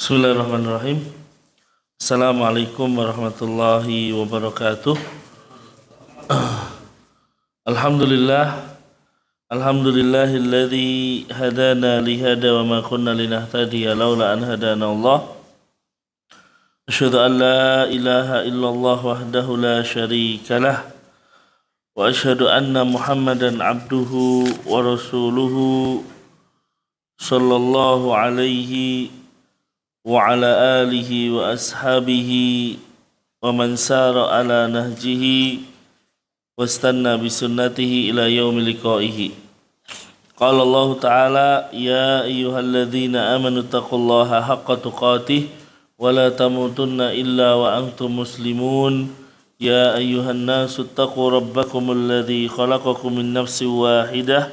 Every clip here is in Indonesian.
Bismillahirrahmanirrahim. Assalamualaikum warahmatullahi wabarakatuh. Alhamdulillah. Alhamdulillahilladzi hadana lihada wa ma kunna linahtadiya laula an hadana Allah. Asyhadu an la ilaha illallah wahdahu la syarika lah. Wa asyhadu anna Muhammadan abduhu wa rasuluhu sallallahu alaihi wa ala alihi wa ashabihi wa man sara ala nahjihi wastanna bisunnatihi ila yaumil liqaihi. Qala Allah Ta'ala, ya ayyuhalladzina amanu taqullaha haqqa tuqatih wa la tamutunna illa wa antum muslimun. Ya ayyuhan nasu taqu rabbakumul ladzi khalaqakum min nafsin wahidah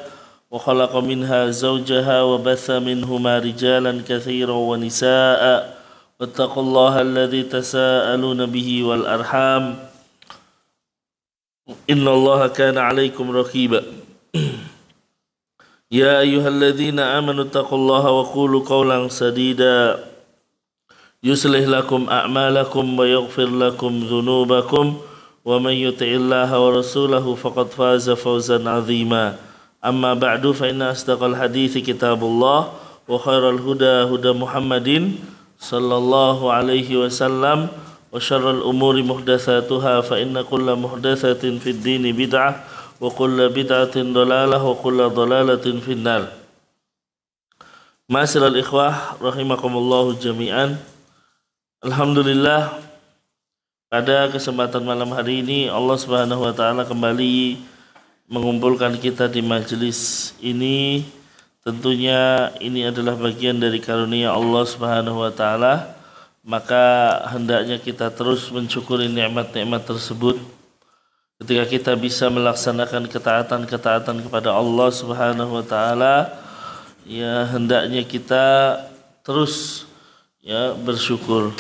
wa khalaqa minha zawjaha wa batha minhuma rijalan katsiran wa nisaa'a wattaqullaha alladzi tasaaluna bihi wal arham innallaha kana 'alaikum raqiba. Ya ayyuhalladzina amanu taqullaha wa qulu qawlan sadida yuslih lakum a'malakum wa yaghfir lakum dhunubakum wa man yuti'illaha wa rasulahu faqad faza fawzan 'azima. Amma ba'du fa inna asdaqal hadithi kitabullah wa khairal huda huda Muhammadin sallallahu alaihi wasallam wa syarral umuri muhdatsatuha fa inna kulla muhdatsatin fid dini bid'ah wa kulla bid'atin dhalalah wa kulla dhalalatin finnar. Ma'asyiral ikhwah rahimakumullah jami'an. Alhamdulillah, pada kesempatan malam hari ini Allah Subhanahu wa taala kembali mengumpulkan kita di majelis ini. Tentunya ini adalah bagian dari karunia Allah Subhanahu wa taala, maka hendaknya kita terus mensyukuri nikmat-nikmat tersebut. Ketika kita bisa melaksanakan ketaatan-ketaatan kepada Allah Subhanahu wa taala, ya hendaknya kita terus bersyukur.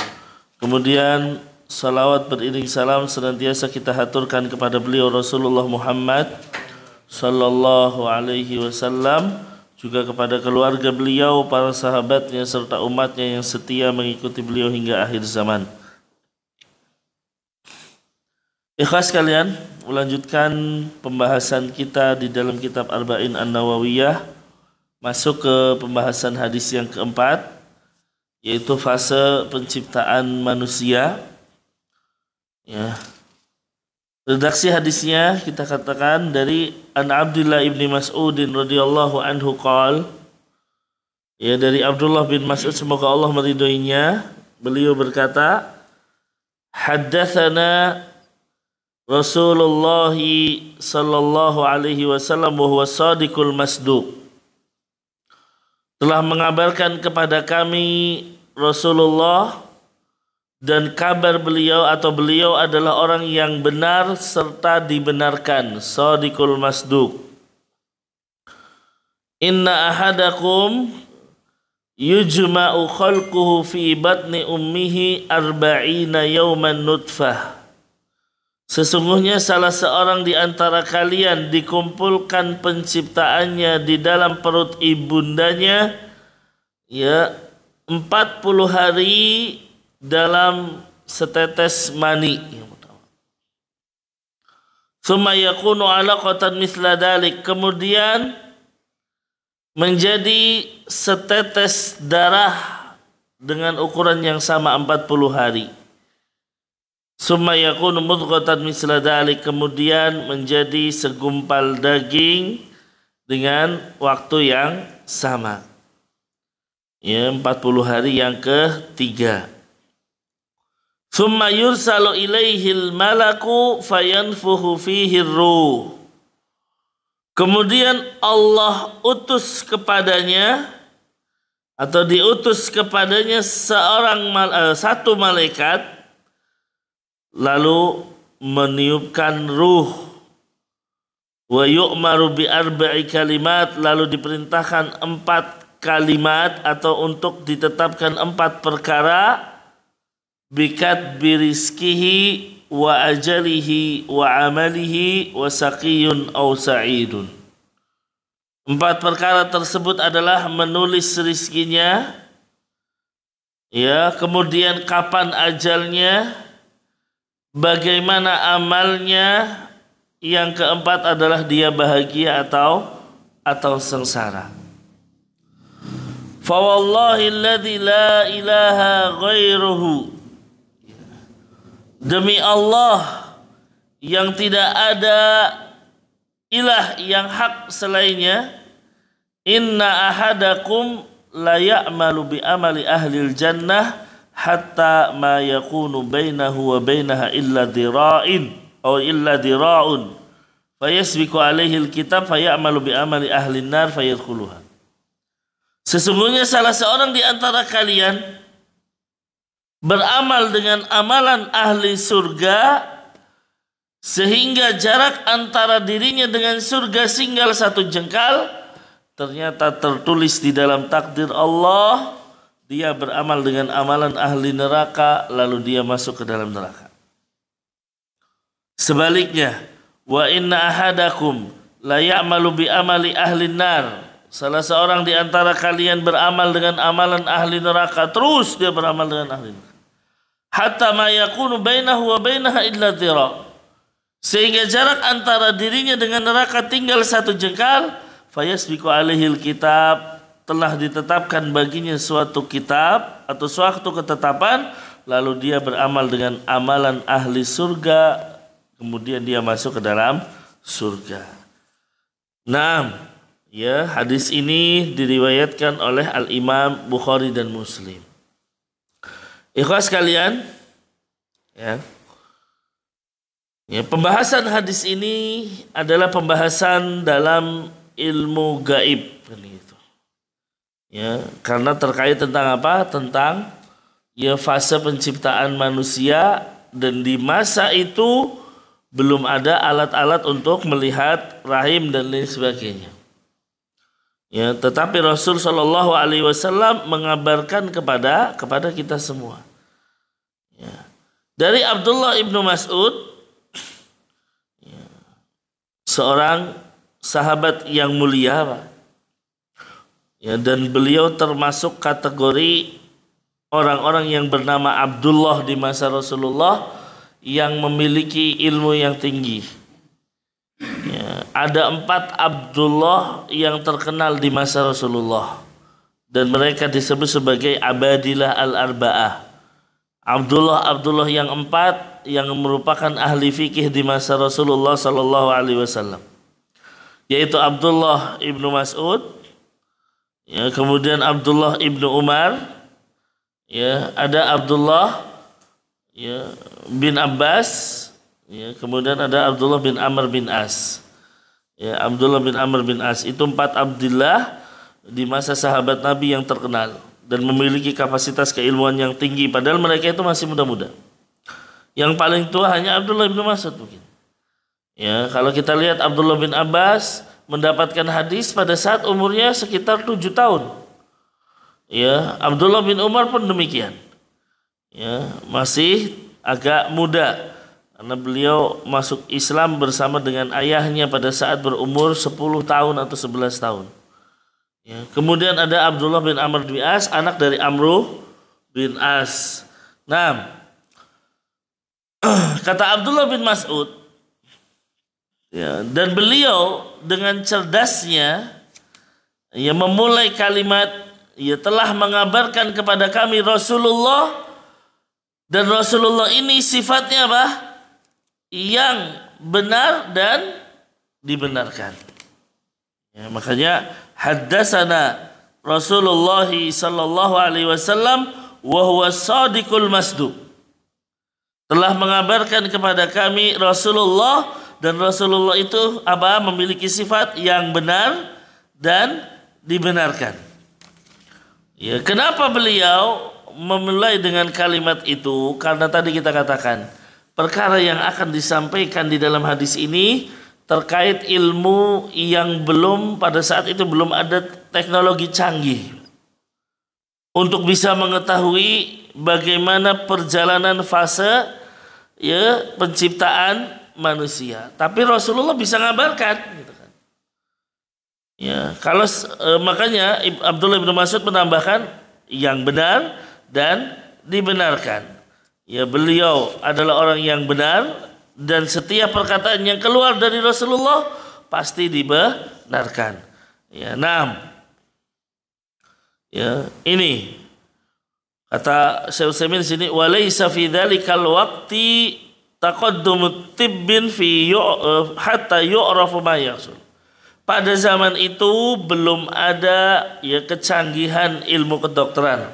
Kemudian salawat beriring salam senantiasa kita haturkan kepada beliau Rasulullah Muhammad sallallahu alaihi wasallam, juga kepada keluarga beliau, para sahabatnya serta umatnya yang setia mengikuti beliau hingga akhir zaman. Ikhlas sekalian, melanjutkan pembahasan kita di dalam kitab Arba'in An-Nawawiyah, masuk ke pembahasan hadis yang keempat, yaitu fase penciptaan manusia. Redaksi hadisnya kita katakan dari An Abdullah ibni Mas'udin radhiyallahu anhu qal, dari Abdullah bin Mas'ud semoga Allah meridhoinya, beliau berkata, haddatsana Rasulullah sallallahu alaihi wasallam wa huwa shadiqul masduq, telah mengabarkan kepada kami Rasulullah, dan kabar beliau atau beliau adalah orang yang benar serta dibenarkan, shadiqul masduq. Inna ahadakum yujma'u khalquhu fi batni ummihi arba'ina yawman nutfah. Sesungguhnya salah seorang di antara kalian dikumpulkan penciptaannya di dalam perut ibundanya 40 hari dalam setetes mani. Tsumma yakunu 'alaqatan mithla dzalik, kemudian menjadi setetes darah dengan ukuran yang sama 40 hari. Tsumma yakunu mudghatan mithla dzalik, kemudian menjadi segumpal daging dengan waktu yang sama. 40 hari yang ketiga. Tsumma yursalu ilaihil malaku fayanfuhu fihi ruh. Kemudian Allah utus kepadanya atau diutus kepadanya satu malaikat, lalu meniupkan ruh. Wa yu'maru bi arba'i kalimat, lalu diperintahkan 4 kalimat atau untuk ditetapkan 4 perkara. Bikat birizkihi wa ajalihi wa amalihi wa saqiyun aw sa'idun. 4 perkara tersebut adalah menulis rizkinya, Ya, kemudian kapan ajalnya, bagaimana amalnya, yang keempat adalah dia bahagia atau sengsara. Fa wallahi alladzi la ilaha ghairuhu, demi Allah yang tidak ada ilah yang hak selainnya, inna ahadakum la ya'malu bi amali ahlil jannah hatta ma yakunu bainahu wa bainaha illa dira'in atau illa dira'un fayasbiqu alaihi alkitab fayamalu bi amali ahlin nar fayadkhuluha. Sesungguhnya salah seorang di antara kalian beramal dengan amalan ahli surga sehingga jarak antara dirinya dengan surga tinggal 1 jengkal. Ternyata tertulis di dalam takdir Allah dia beramal dengan amalan ahli neraka, lalu dia masuk ke dalam neraka. Sebaliknya, wa inna ahadakum la ya'malu bi amali ahli nar, salah seorang di antara kalian beramal dengan amalan ahli neraka, terus dia beramal dengan ahli neraka, hatta ma yakunu bainahu wa bainaha illa dhira', sehingga jarak antara dirinya dengan neraka tinggal 1 jengkal. Fayasbiqu alaihil kitab, telah ditetapkan baginya suatu kitab atau suatu ketetapan, lalu dia beramal dengan amalan ahli surga, kemudian dia masuk ke dalam surga. Nah, ya, hadis ini diriwayatkan oleh Al-Imam Bukhari dan Muslim. Ikhwas sekalian, ya, pembahasan hadis ini adalah pembahasan dalam ilmu gaib, gitu. Ya, karena terkait tentang apa? Tentang ya fase penciptaan manusia, dan di masa itu belum ada alat-alat untuk melihat rahim dan lain sebagainya. Ya, tetapi Rasul Shallallahu Alaihi Wasallam mengabarkan kepada kita semua. Ya. Dari Abdullah ibnu Mas'ud, ya, seorang sahabat yang mulia, Pak. Ya, dan beliau termasuk kategori orang-orang yang bernama Abdullah di masa Rasulullah yang memiliki ilmu yang tinggi. Ya, ada 4 Abdullah yang terkenal di masa Rasulullah, dan mereka disebut sebagai Abadilah al-Arba'ah. Abdullah yang 4 yang merupakan ahli fikih di masa Rasulullah Sallallahu Alaihi Wasallam, yaitu Abdullah ibnu Mas'ud, ya, kemudian Abdullah ibnu Umar, ya, ada Abdullah, ya, bin Abbas, ya, kemudian ada Abdullah bin Amr bin As. Ya, Abdullah bin Amr bin As itu 4 Abdullah di masa sahabat Nabi yang terkenal dan memiliki kapasitas keilmuan yang tinggi, padahal mereka itu masih muda-muda. Yang paling tua hanya Abdullah bin Mas'ud mungkin. Ya, kalau kita lihat Abdullah bin Abbas mendapatkan hadis pada saat umurnya sekitar 7 tahun. Ya, Abdullah bin Umar pun demikian. Ya, masih agak muda karena beliau masuk Islam bersama dengan ayahnya pada saat berumur 10 tahun atau 11 tahun. Ya, kemudian ada Abdullah bin Amr bin As, anak dari Amru bin As. Nah, kata Abdullah bin Mas'ud, ya, dan beliau dengan cerdasnya ya memulai kalimat, ya, telah mengabarkan kepada kami Rasulullah, dan Rasulullah ini sifatnya apa? Yang benar dan dibenarkan. Ya, makanya haddatsana Rasulullah sallallahu alaihi wasallam wa huwa shadiqul masduq. Telah mengabarkan kepada kami Rasulullah, dan Rasulullah itu apa? Memiliki sifat yang benar dan dibenarkan. Ya, kenapa beliau memulai dengan kalimat itu? Karena tadi kita katakan perkara yang akan disampaikan di dalam hadis ini terkait ilmu yang pada saat itu belum ada teknologi canggih untuk bisa mengetahui bagaimana perjalanan fase, ya, penciptaan manusia. Tapi Rasulullah bisa ngabarkan, gitu kan. Ya, kalau makanya Abdullah bin Mas'ud menambahkan yang benar dan dibenarkan. Ya, beliau adalah orang yang benar dan setiap perkataan yang keluar dari Rasulullah pasti dibenarkan. Ya, ya, ini kata Syekh Utsaimin sini, walaysa fi dzalikal waqti taqaddum tibbin fi hatta yu'rafu ma yahsul. Pada zaman itu belum ada ya kecanggihan ilmu kedokteran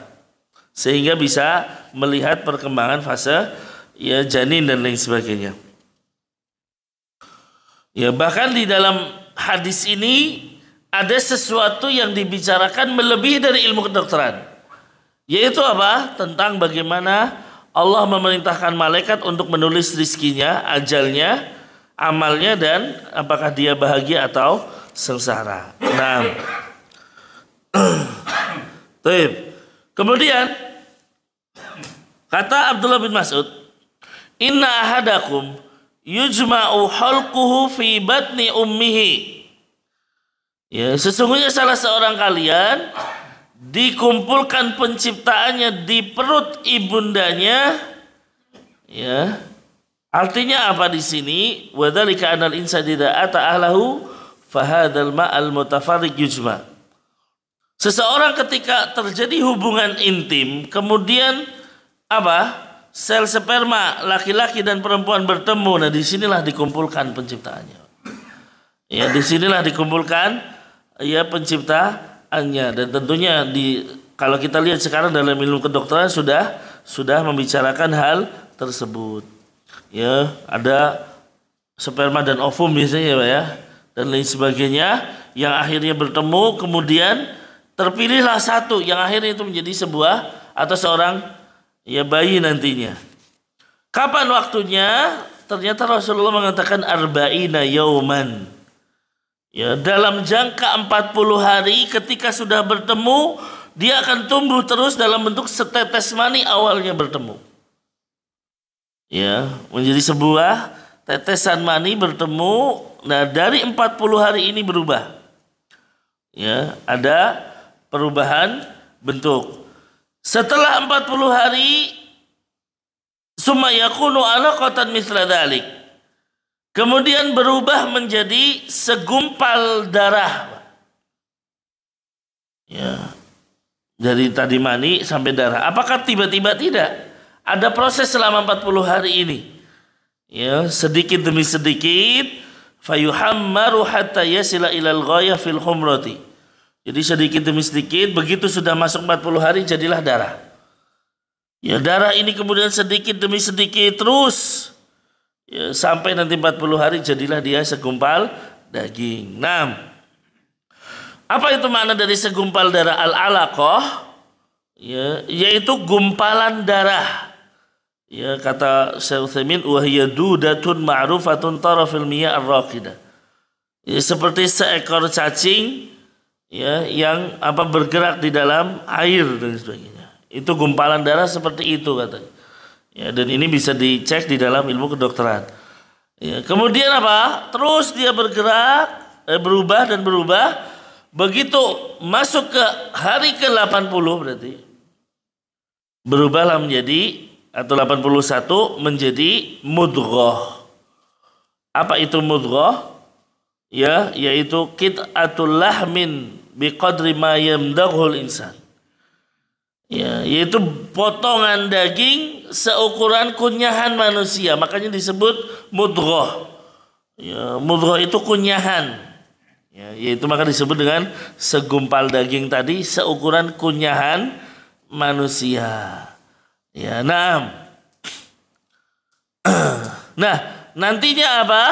sehingga bisa melihat perkembangan fase ya janin dan lain sebagainya. Ya, bahkan di dalam hadis ini ada sesuatu yang dibicarakan melebihi dari ilmu kedokteran. Yaitu apa? Tentang bagaimana Allah memerintahkan malaikat untuk menulis rizkinya, ajalnya, amalnya, dan apakah dia bahagia atau sengsara. Nah, kemudian kata Abdullah bin Mas'ud, inna ahadakum yujma'u halquhu fi batni ummihi. Ya, sesungguhnya salah seorang kalian dikumpulkan penciptaannya di perut ibundanya. Ya. Artinya apa di sini? Wa dzalika anal insana idza ata ahlahu fa hadzal ma'al mutafarriq yujma'. Seseorang ketika terjadi hubungan intim, kemudian apa? Sel sperma laki-laki dan perempuan bertemu. Nah, disinilah dikumpulkan penciptaannya. Ya, disinilah dikumpulkan ya penciptaannya. Dan tentunya kalau kita lihat sekarang dalam ilmu kedokteran sudah membicarakan hal tersebut. Ya, ada sperma dan ovum biasanya ya, Pak, ya, dan lain sebagainya yang akhirnya bertemu, kemudian terpilihlah satu yang akhirnya itu menjadi sebuah atau seorang ya bayi nantinya. Kapan waktunya? Ternyata Rasulullah mengatakan arba'ina yauman. Ya, dalam jangka 40 hari ketika sudah bertemu, dia akan tumbuh terus dalam bentuk setetes mani awalnya bertemu. Ya, menjadi sebuah tetesan mani bertemu. Nah, dari 40 hari ini berubah. Ya, ada perubahan bentuk. Setelah 40 hari, summa yakunu alaqatan mithla dzalik. Kemudian berubah menjadi segumpal darah. Ya. Dari tadi mani sampai darah. Apakah tiba-tiba? Tidak. Ada proses selama 40 hari ini. Ya, sedikit demi sedikit fayuhammaru hatta yasila ilal ghayah fil humrati. Jadi sedikit demi sedikit, begitu sudah masuk 40 hari jadilah darah. Ya, darah ini kemudian sedikit demi sedikit terus ya, sampai nanti 40 hari jadilah dia segumpal daging. Nah, apa itu makna dari segumpal darah? Al-alaqah ya, yaitu gumpalan darah. Ya, kata Syekh Utsaimin, wa hiya dudatun ma'rufatun tarafil miyah ar-raqidah. Ya, seperti seekor cacing ya yang apa bergerak di dalam air dan sebagainya. Itu gumpalan darah seperti itu katanya. Ya, dan ini bisa dicek di dalam ilmu kedokteran. Ya, kemudian apa? Terus dia bergerak, berubah dan berubah. Begitu masuk ke hari ke-80 berarti berubahlah menjadi atau 81 menjadi mudghah. Apa itu mudghah? Ya, yaitu qit'atul lahmin biqadri ma yamdaghul insan. Ya, yaitu potongan daging seukuran kunyahan manusia, makanya disebut mudghah. Ya, mudghah itu kunyahan. Ya, yaitu maka disebut dengan segumpal daging tadi seukuran kunyahan manusia. Ya, nah. Nah, nantinya apa?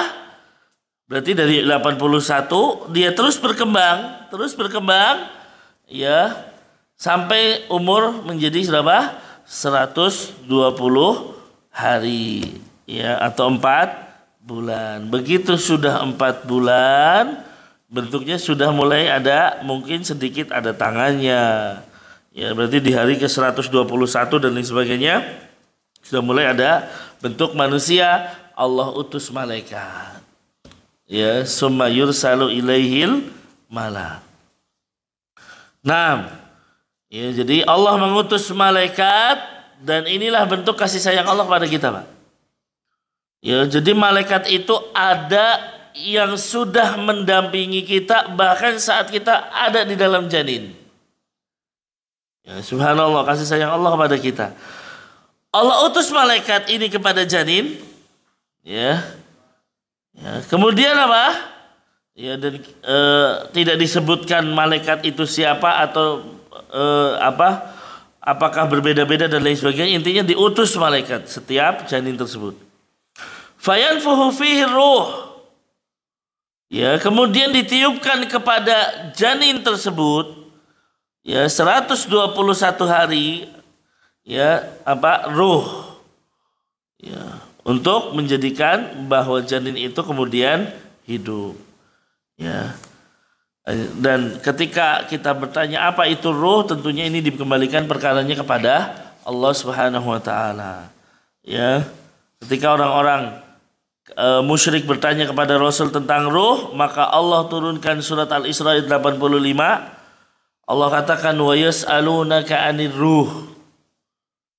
Berarti dari 81 dia terus berkembang ya sampai umur menjadi berapa? 120 hari ya atau 4 bulan. Begitu sudah 4 bulan bentuknya sudah mulai ada, mungkin sedikit ada tangannya. Ya, berarti di hari ke-121 dan lain sebagainya sudah mulai ada bentuk manusia. Allah utus malaikat. Ya, summa yursalu ilaihil malak. Nah, Ya, jadi Allah mengutus malaikat dan inilah bentuk kasih sayang Allah pada kita, Pak. Ya, jadi malaikat itu ada yang sudah mendampingi kita bahkan saat kita ada di dalam janin. Ya, subhanallah, kasih sayang Allah kepada kita. Allah utus malaikat ini kepada janin, ya. Ya, kemudian apa? Ya, dan tidak disebutkan malaikat itu siapa atau apakah berbeda-beda dan lain sebagainya. Intinya diutus malaikat setiap janin tersebut. Fayanfuhu fihi ruh. Ya, kemudian ditiupkan kepada janin tersebut ya 121 hari ya ruh. Ya, untuk menjadikan bahwa janin itu kemudian hidup. Ya. Dan ketika kita bertanya apa itu ruh, tentunya ini dikembalikan perkaranya kepada Allah Subhanahu wa taala. Ya. Ketika orang-orang musyrik bertanya kepada Rasul tentang ruh, maka Allah turunkan surat Al-Isra ayat 85. Allah katakan wa yas'alunaka 'anir ruh.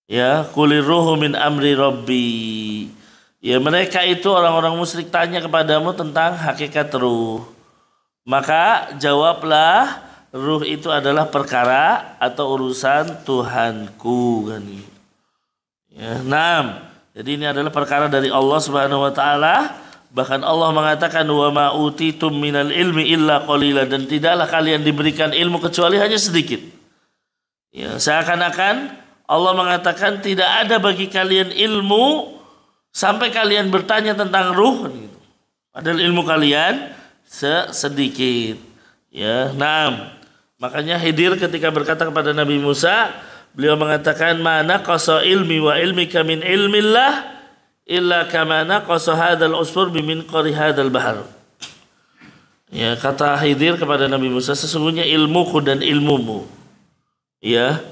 Ya, qulir ruhu min amri rabbi. Ya, mereka itu orang-orang musyrik tanya kepadamu tentang hakikat ruh. Maka jawablah ruh itu adalah perkara atau urusan Tuhanku kan. Ya, 6. Jadi ini adalah perkara dari Allah Subhanahu wa taala. Bahkan Allah mengatakan wa ma utitum minal ilmi illa qalila, dan tidaklah kalian diberikan ilmu kecuali hanya sedikit. Ya, seakan-akan Allah mengatakan tidak ada bagi kalian ilmu sampai kalian bertanya tentang ruh gitu. Padahal ilmu kalian sedikit. Ya, 6. Makanya Khidir ketika berkata kepada Nabi Musa, beliau mengatakan mana qasa ilmi wa ilmika min ilmillah illa kama naqasa hadzal usfur bimin qari hadzal bahr. Ya, kata Khidir kepada Nabi Musa, sesungguhnya ilmuku dan ilmumu ya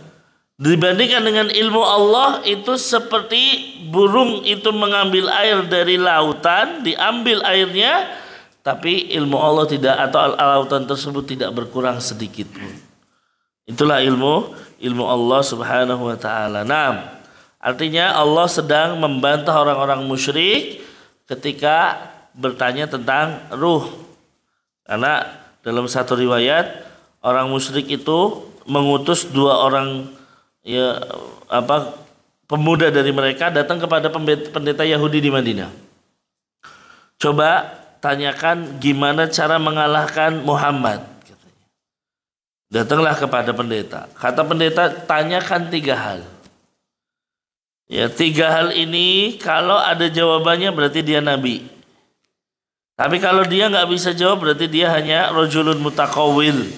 dibandingkan dengan ilmu Allah itu seperti burung itu mengambil air dari lautan, diambil airnya, tapi ilmu Allah tidak, atau lautan tersebut tidak berkurang sedikit pun. Itulah ilmu Allah Subhanahu wa taala. Nah, artinya Allah sedang membantah orang-orang musyrik ketika bertanya tentang ruh. Karena dalam satu riwayat orang musyrik itu mengutus 2 orang pemuda dari mereka datang kepada pendeta Yahudi di Madinah. Coba tanyakan gimana cara mengalahkan Muhammad. Datanglah kepada pendeta. Kata pendeta, tanyakan 3 hal. Ya, 3 hal ini kalau ada jawabannya berarti dia nabi. Tapi kalau dia nggak bisa jawab berarti dia hanya rajulun mutakawil,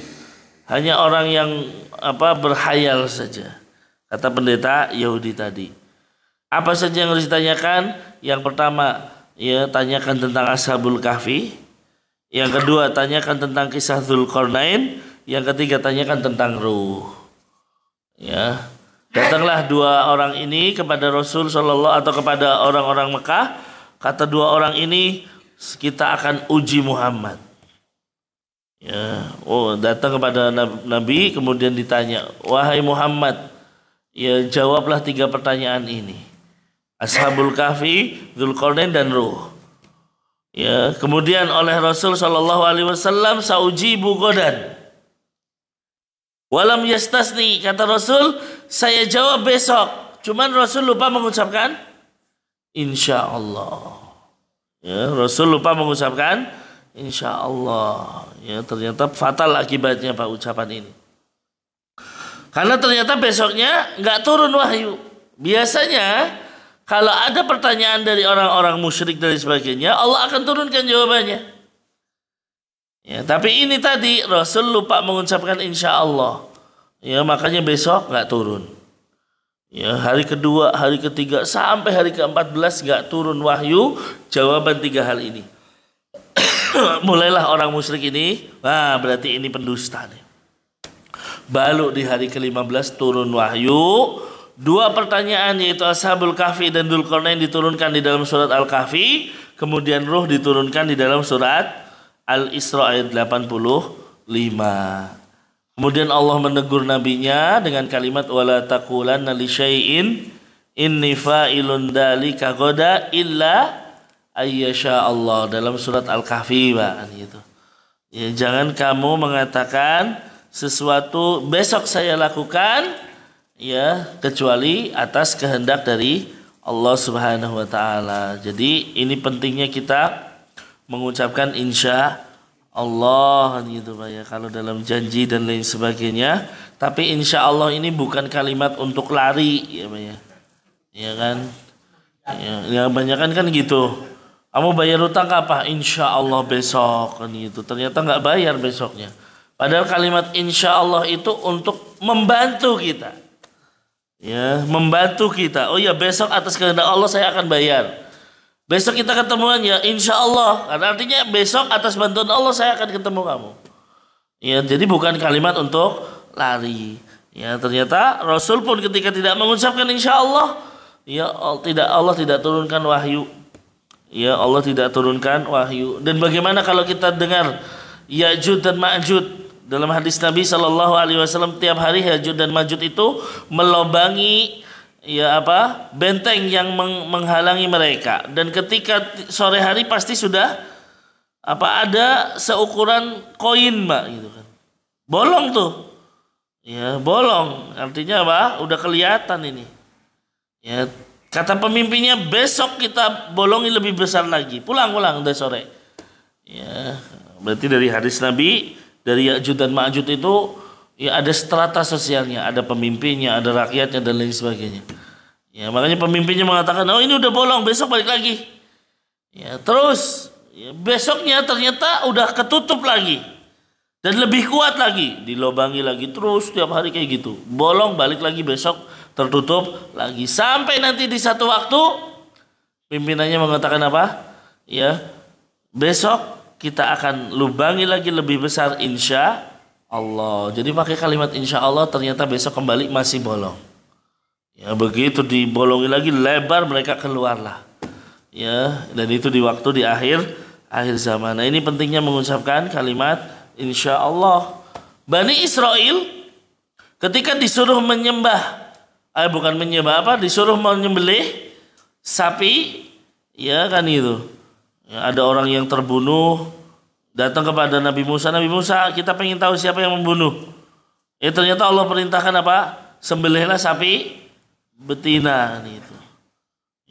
hanya orang yang berhayal saja. Kata pendeta Yahudi tadi. Apa saja yang harus ditanyakan? Yang pertama, ya, tanyakan tentang Ashabul Kahfi. Yang kedua, tanyakan tentang kisah Dzulqarnain. Yang ketiga, tanyakan tentang ruh. Ya, datanglah 2 orang ini kepada Rasul Sallallahu atau kepada orang-orang Mekah. Kata 2 orang ini, kita akan uji Muhammad. Ya, datang kepada Nabi kemudian ditanya, wahai Muhammad, ya jawablah 3 pertanyaan ini. Ashabul Kahfi, Dzulqarnain dan ruh. Ya, kemudian oleh Rasul sallallahu alaihi wasallam, saujibu godan. Walam yastasni, kata Rasul, saya jawab besok. Cuman Rasul lupa mengucapkan insyaallah. Ya, Rasul lupa mengucapkan insyaallah. Ya, ternyata fatal akibatnya Pak ucapan ini. Karena ternyata besoknya nggak turun wahyu. Biasanya kalau ada pertanyaan dari orang-orang musyrik dan sebagainya, Allah akan turunkan jawabannya. Ya, tapi ini tadi Rasul lupa mengucapkan insya Allah. Ya, makanya besok nggak turun. Ya, hari kedua, hari ketiga, sampai hari ke-14 nggak turun wahyu jawaban 3 hal ini. Mulailah orang musyrik ini, berarti ini pendusta nih. Baru di hari ke-15 turun wahyu. 2 pertanyaan yaitu Ashabul Kahfi dan Dzulqarnain diturunkan di dalam surat Al-Kahfi. Kemudian ruh diturunkan di dalam surat Al-Isra ayat 85. Kemudian Allah menegur nabinya dengan kalimat wala taqulanna li syai'in inni fa'ilun dzalika ghadan illa ayyasha Allah dalam surat Al-Kahfi, Pak, gitu. Ya, jangan kamu mengatakan sesuatu besok saya lakukan ya kecuali atas kehendak dari Allah Subhanahu wa taala. Jadi ini pentingnya kita mengucapkan insya Allah gitu Pak ya, kalau dalam janji dan lain sebagainya. Tapi insya Allah ini bukan kalimat untuk lari ya Pak ya. Ya kan? Ya kebanyakan kan gitu. Kamu bayar utang apa? Insya Allah besok kan gitu. Ternyata nggak bayar besoknya. Padahal kalimat insya Allah itu untuk membantu kita. Ya, membantu kita. Oh ya, besok atas kehendak Allah saya akan bayar. Besok kita ketemuan ya, insya Allah. Karena artinya besok atas bantuan Allah saya akan ketemu kamu. Ya, jadi bukan kalimat untuk lari. Ya, ternyata Rasul pun ketika tidak mengucapkan insya Allah, ya Allah tidak turunkan wahyu. Ya, Allah tidak turunkan wahyu. Dan bagaimana kalau kita dengar Ya'jud dan Ma'jud? Dalam hadis Nabi Shallallahu Alaihi Wasallam tiap hari Ya'jud dan Ma'jud itu melobangi benteng yang menghalangi mereka, dan ketika sore hari pasti sudah ada seukuran koin Mbak gitu kan, bolong tuh ya, bolong artinya apa, udah kelihatan ini ya. Kata pemimpinnya besok kita bolongi lebih besar lagi, pulang udah sore ya. Berarti dari hadis Nabi dari Ya'jud dan Ma'jud itu ya ada strata sosialnya, ada pemimpinnya, ada rakyatnya dan lain sebagainya. Ya, makanya pemimpinnya mengatakan, oh ini udah bolong, besok balik lagi. Ya, terus ya, besoknya ternyata udah ketutup lagi dan lebih kuat lagi, dilobangi lagi terus tiap hari kayak gitu. Bolong balik lagi, besok tertutup lagi, sampai nanti di satu waktu pimpinannya mengatakan apa? Ya, besok kita akan lubangi lagi lebih besar insya Allah. Jadi pakai kalimat insya Allah, ternyata besok kembali masih bolong. Ya, begitu dibolongi lagi lebar, mereka keluarlah. Ya, dan itu di waktu di akhir zaman. Nah, ini pentingnya mengucapkan kalimat insya Allah. Bani Israel ketika disuruh disuruh menyembelih sapi, ya kan itu. Ya, ada orang yang terbunuh datang kepada Nabi Musa, kita pengen tahu siapa yang membunuh. Ternyata Allah perintahkan apa? Sembelihlah sapi betina gitu.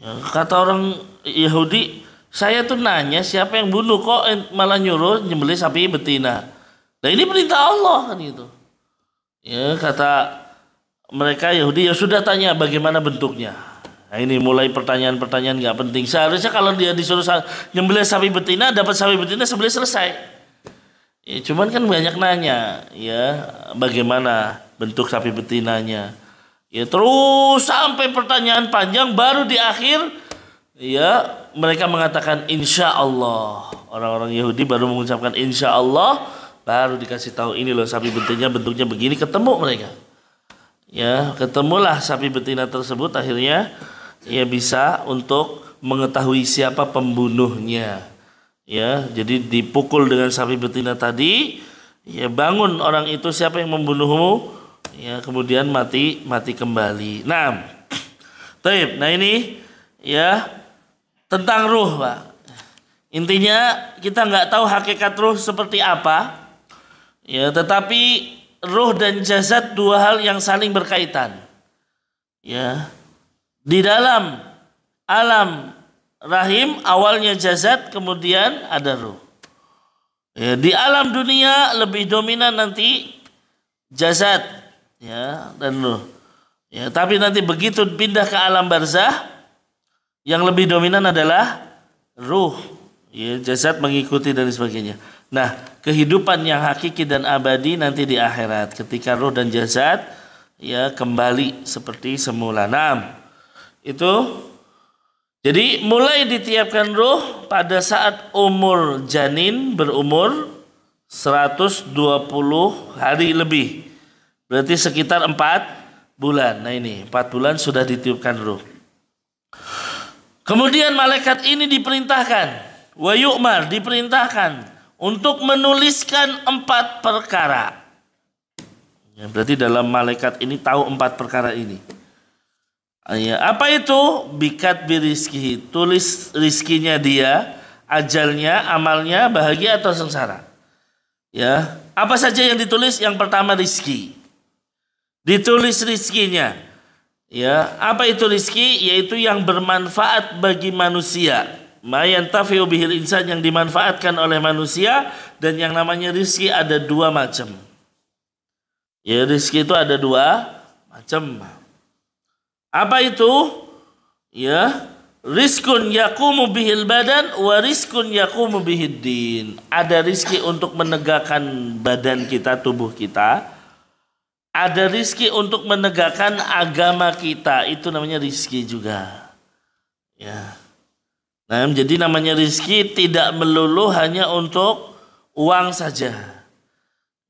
Ya, kata orang Yahudi, saya tuh nanya siapa yang bunuh, kok malah nyuruh nyembelih sapi betina. Nah ini perintah Allah kan gitu. Ya, kata mereka Yahudi, ya sudah tanya bagaimana bentuknya. Nah ini mulai pertanyaan-pertanyaan nggak penting. Seharusnya kalau dia disuruh nyembelih sapi betina, dapat sapi betina sembelih selesai. Ya, cuman kan banyak nanya, ya bagaimana bentuk sapi betinanya. Ya terus sampai pertanyaan panjang, baru di akhir ya mereka mengatakan insya Allah. Orang-orang Yahudi baru mengucapkan insya Allah, baru dikasih tahu ini loh sapi betinanya bentuknya begini, ketemu mereka. Ya ketemulah sapi betina tersebut, akhirnya ya bisa untuk mengetahui siapa pembunuhnya. Ya jadi dipukul dengan sapi betina tadi, ya bangun orang itu, siapa yang membunuhmu? Ya kemudian mati kembali. Nah ini ya tentang ruh Pak. Intinya kita nggak tahu hakikat ruh seperti apa ya, tetapi ruh dan jasad dua hal yang saling berkaitan ya. Di dalam alam rahim awalnya jasad, kemudian ada ruh ya. Di alam dunia lebih dominan nanti jasad ya dan ruh ya, tapi nanti begitu pindah ke alam barzah yang lebih dominan adalah ruh ya, jasad mengikuti dan sebagainya. Nah kehidupan yang hakiki dan abadi nanti di akhirat ketika ruh dan jasad ya kembali seperti semula. Nah itu jadi mulai ditiupkan ruh pada saat umur janin berumur 120 hari lebih. Berarti sekitar 4 bulan. Nah ini 4 bulan sudah ditiupkan ruh. Kemudian malaikat ini diperintahkan, wa diperintahkan untuk menuliskan 4 perkara. Ya, berarti dalam malaikat ini tahu 4 perkara ini. Ya, apa itu? Bikat birizkihi, tulis rizkinya dia, ajalnya, amalnya, bahagia atau sengsara. Ya, apa saja yang ditulis? Yang pertama rizki. Ditulis rizkinya. Ya, apa itu rizki? Yaitu yang bermanfaat bagi manusia. Ma yantafi'u bihil insan, yang dimanfaatkan oleh manusia. Dan yang namanya rizki ada 2 macam. Ya, rizki itu ada 2 macam. Apa itu? Ya, rizkun yaqumu bihil badan wa rizkun yaqumu bihid din. Ada rizki untuk menegakkan badan kita, tubuh kita. Ada rizki untuk menegakkan agama kita. Itu namanya rizki juga. Ya. Nah, jadi namanya rizki tidak melulu hanya untuk uang saja.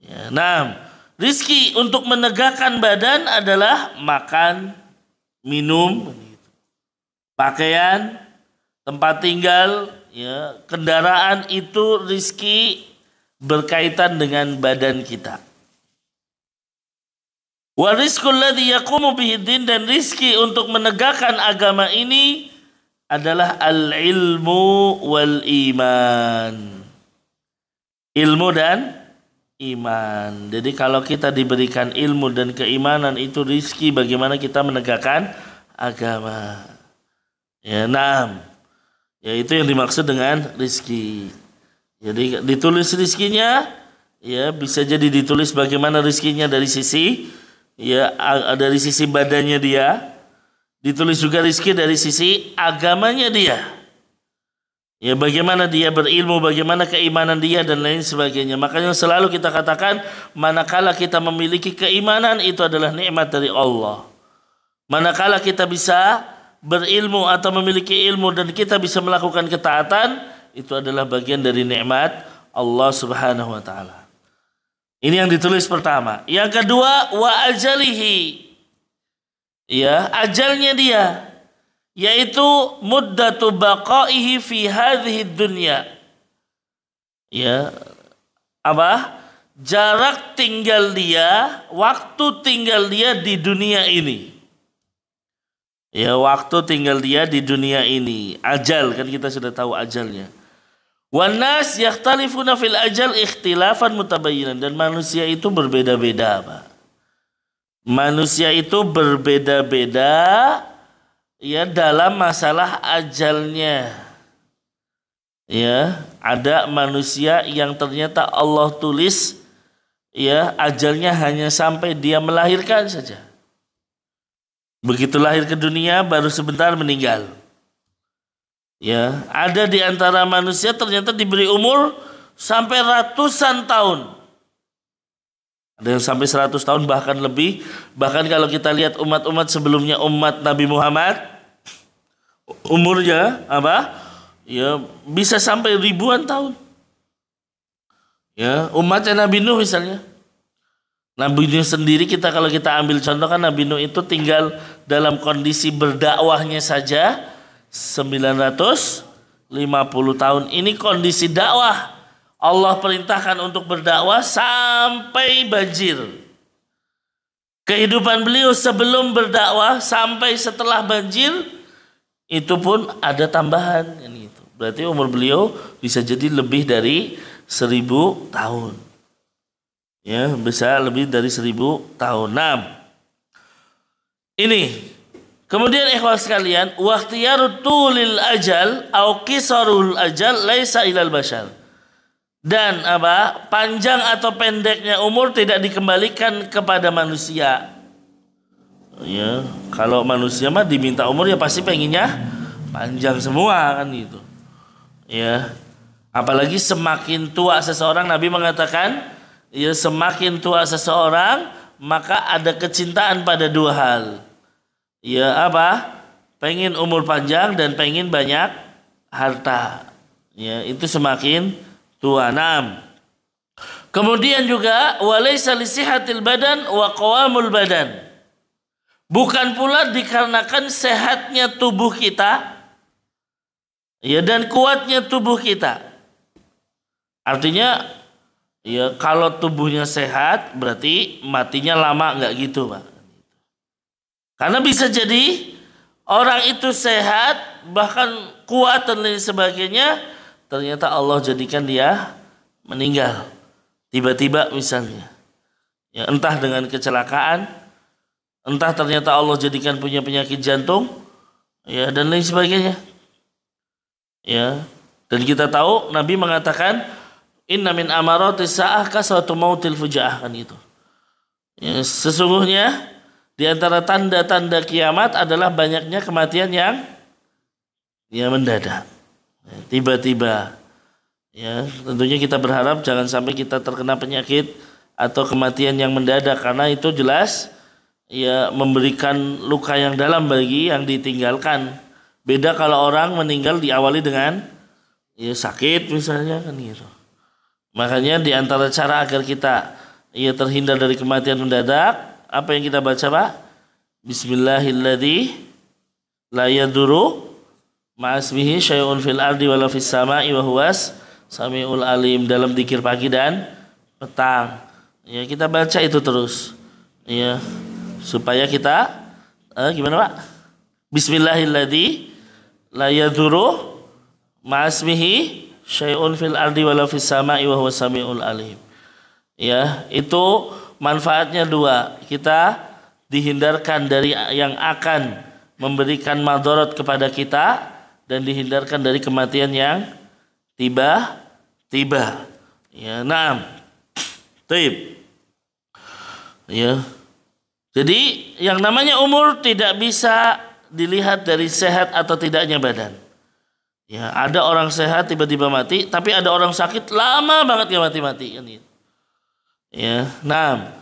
Ya. Nah, rizki untuk menegakkan badan adalah makan, minum, pakaian, tempat tinggal, ya, kendaraan, itu rizki berkaitan dengan badan kita. Wa rizqul ladzi yaqumu bihi din, dan rizki untuk menegakkan agama ini adalah al-ilmu wal iman. Ilmu dan iman. Jadi kalau kita diberikan ilmu dan keimanan, itu rizki bagaimana kita menegakkan agama. Ya, nah, ya itu yang dimaksud dengan rizki. Jadi ditulis rizkinya, ya bisa jadi ditulis bagaimana rizkinya dari sisi, ya dari sisi badannya dia. Ditulis juga rizki dari sisi agamanya dia. Ya, bagaimana dia berilmu, bagaimana keimanan dia, dan lain sebagainya. Makanya selalu kita katakan, manakala kita memiliki keimanan, itu adalah nikmat dari Allah. Manakala kita bisa berilmu atau memiliki ilmu dan kita bisa melakukan ketaatan, itu adalah bagian dari nikmat Allah Subhanahu wa taala. Ini yang ditulis pertama. Yang kedua, wa ajalihi. Ya, ajalnya dia, yaitu muddatu baqaihi fi hadhihi dunya. Ya, apa? Jarak tinggal dia, waktu tinggal dia di dunia ini. Ya, waktu tinggal dia di dunia ini. Ajal, kan kita sudah tahu ajalnya. Wan nas yakhtalifuna fil ajal ikhtilafan mutabayyinan, dan manusia itu berbeda-beda, Pak. Manusia itu berbeda-beda, ya, dalam masalah ajalnya. Ya, ada manusia yang ternyata Allah tulis, ya, ajalnya hanya sampai dia melahirkan saja. Begitu lahir ke dunia baru sebentar meninggal. Ya, ada di antara manusia ternyata diberi umur sampai ratusan tahun. Ada yang sampai 100 tahun, bahkan lebih. Bahkan kalau kita lihat umat-umat sebelumnya, umat Nabi Muhammad, umurnya apa? Ya, bisa sampai ribuan tahun. Ya, umatnya Nabi Nuh misalnya. Nabi Nuh sendiri, kalau kita ambil contoh, kan Nabi Nuh itu tinggal dalam kondisi berdakwahnya saja 950 tahun. Ini kondisi dakwah. Allah perintahkan untuk berdakwah sampai banjir. Kehidupan beliau sebelum berdakwah sampai setelah banjir, itu pun ada tambahan. Berarti umur beliau bisa jadi lebih dari 1000 tahun. Ya, bisa lebih dari 1000 tahun. Nah, ini. Kemudian ikhwah sekalian, wa ikhtiyarut tulil ajal au qisarul ajal laisa ilal bashar. Dan apa? Panjang atau pendeknya umur tidak dikembalikan kepada manusia. Ya, kalau manusia mah diminta umur ya pasti pengennya panjang semua kan gitu. Ya. Apalagi semakin tua seseorang, Nabi mengatakan, ya, semakin tua seseorang maka ada kecintaan pada 2 hal. Ya, apa? Pengen umur panjang dan pengen banyak harta. Ya, itu semakin tua. Kemudian juga walaysa lisihatil badan wa qawamul badan. Bukan pula dikarenakan sehatnya tubuh kita, ya, dan kuatnya tubuh kita. Artinya, Ya, kalau tubuhnya sehat berarti matinya lama, nggak gitu, Pak. Karena bisa jadi orang itu sehat bahkan kuat dan lain sebagainya, ternyata Allah jadikan dia meninggal tiba-tiba misalnya. Ya, entah dengan kecelakaan, entah ternyata Allah jadikan punya penyakit jantung, ya dan lain sebagainya. Ya. Dan kita tahu Nabi mengatakan inna min amaratis sa'ah kasratu mautil fujaah, kan itu. Ya, sesungguhnya di antara tanda-tanda kiamat adalah banyaknya kematian yang mendadak. Ya, tiba-tiba. Ya, tentunya kita berharap jangan sampai kita terkena penyakit atau kematian yang mendadak, karena itu jelas ya memberikan luka yang dalam bagi yang ditinggalkan. Beda kalau orang meninggal diawali dengan ya sakit misalnya, kan gitu. Makanya di antara cara agar kita terhindar dari kematian mendadak, apa yang kita baca, Pak? Bismillahilladzi la yadurru ma'asmihi syai'un fil ardi wala fis sama'i wa huwas samiul alim, dalam zikir pagi dan petang. Ya, kita baca itu terus. Ya, supaya kita gimana, Pak? Bismillahilladzi la yadurru ma'asmihi syai'un fil ardi wala fis sama'i wa huwas samiul alim. Ya, itu manfaatnya dua. Kita dihindarkan dari yang akan memberikan madarat kepada kita dan dihindarkan dari kematian yang tiba-tiba. Ya, naam. Taib. Ya. Jadi yang namanya umur tidak bisa dilihat dari sehat atau tidaknya badan. Ya, ada orang sehat tiba-tiba mati, tapi ada orang sakit lama banget gak mati-mati, kan gitu. Ya, nah,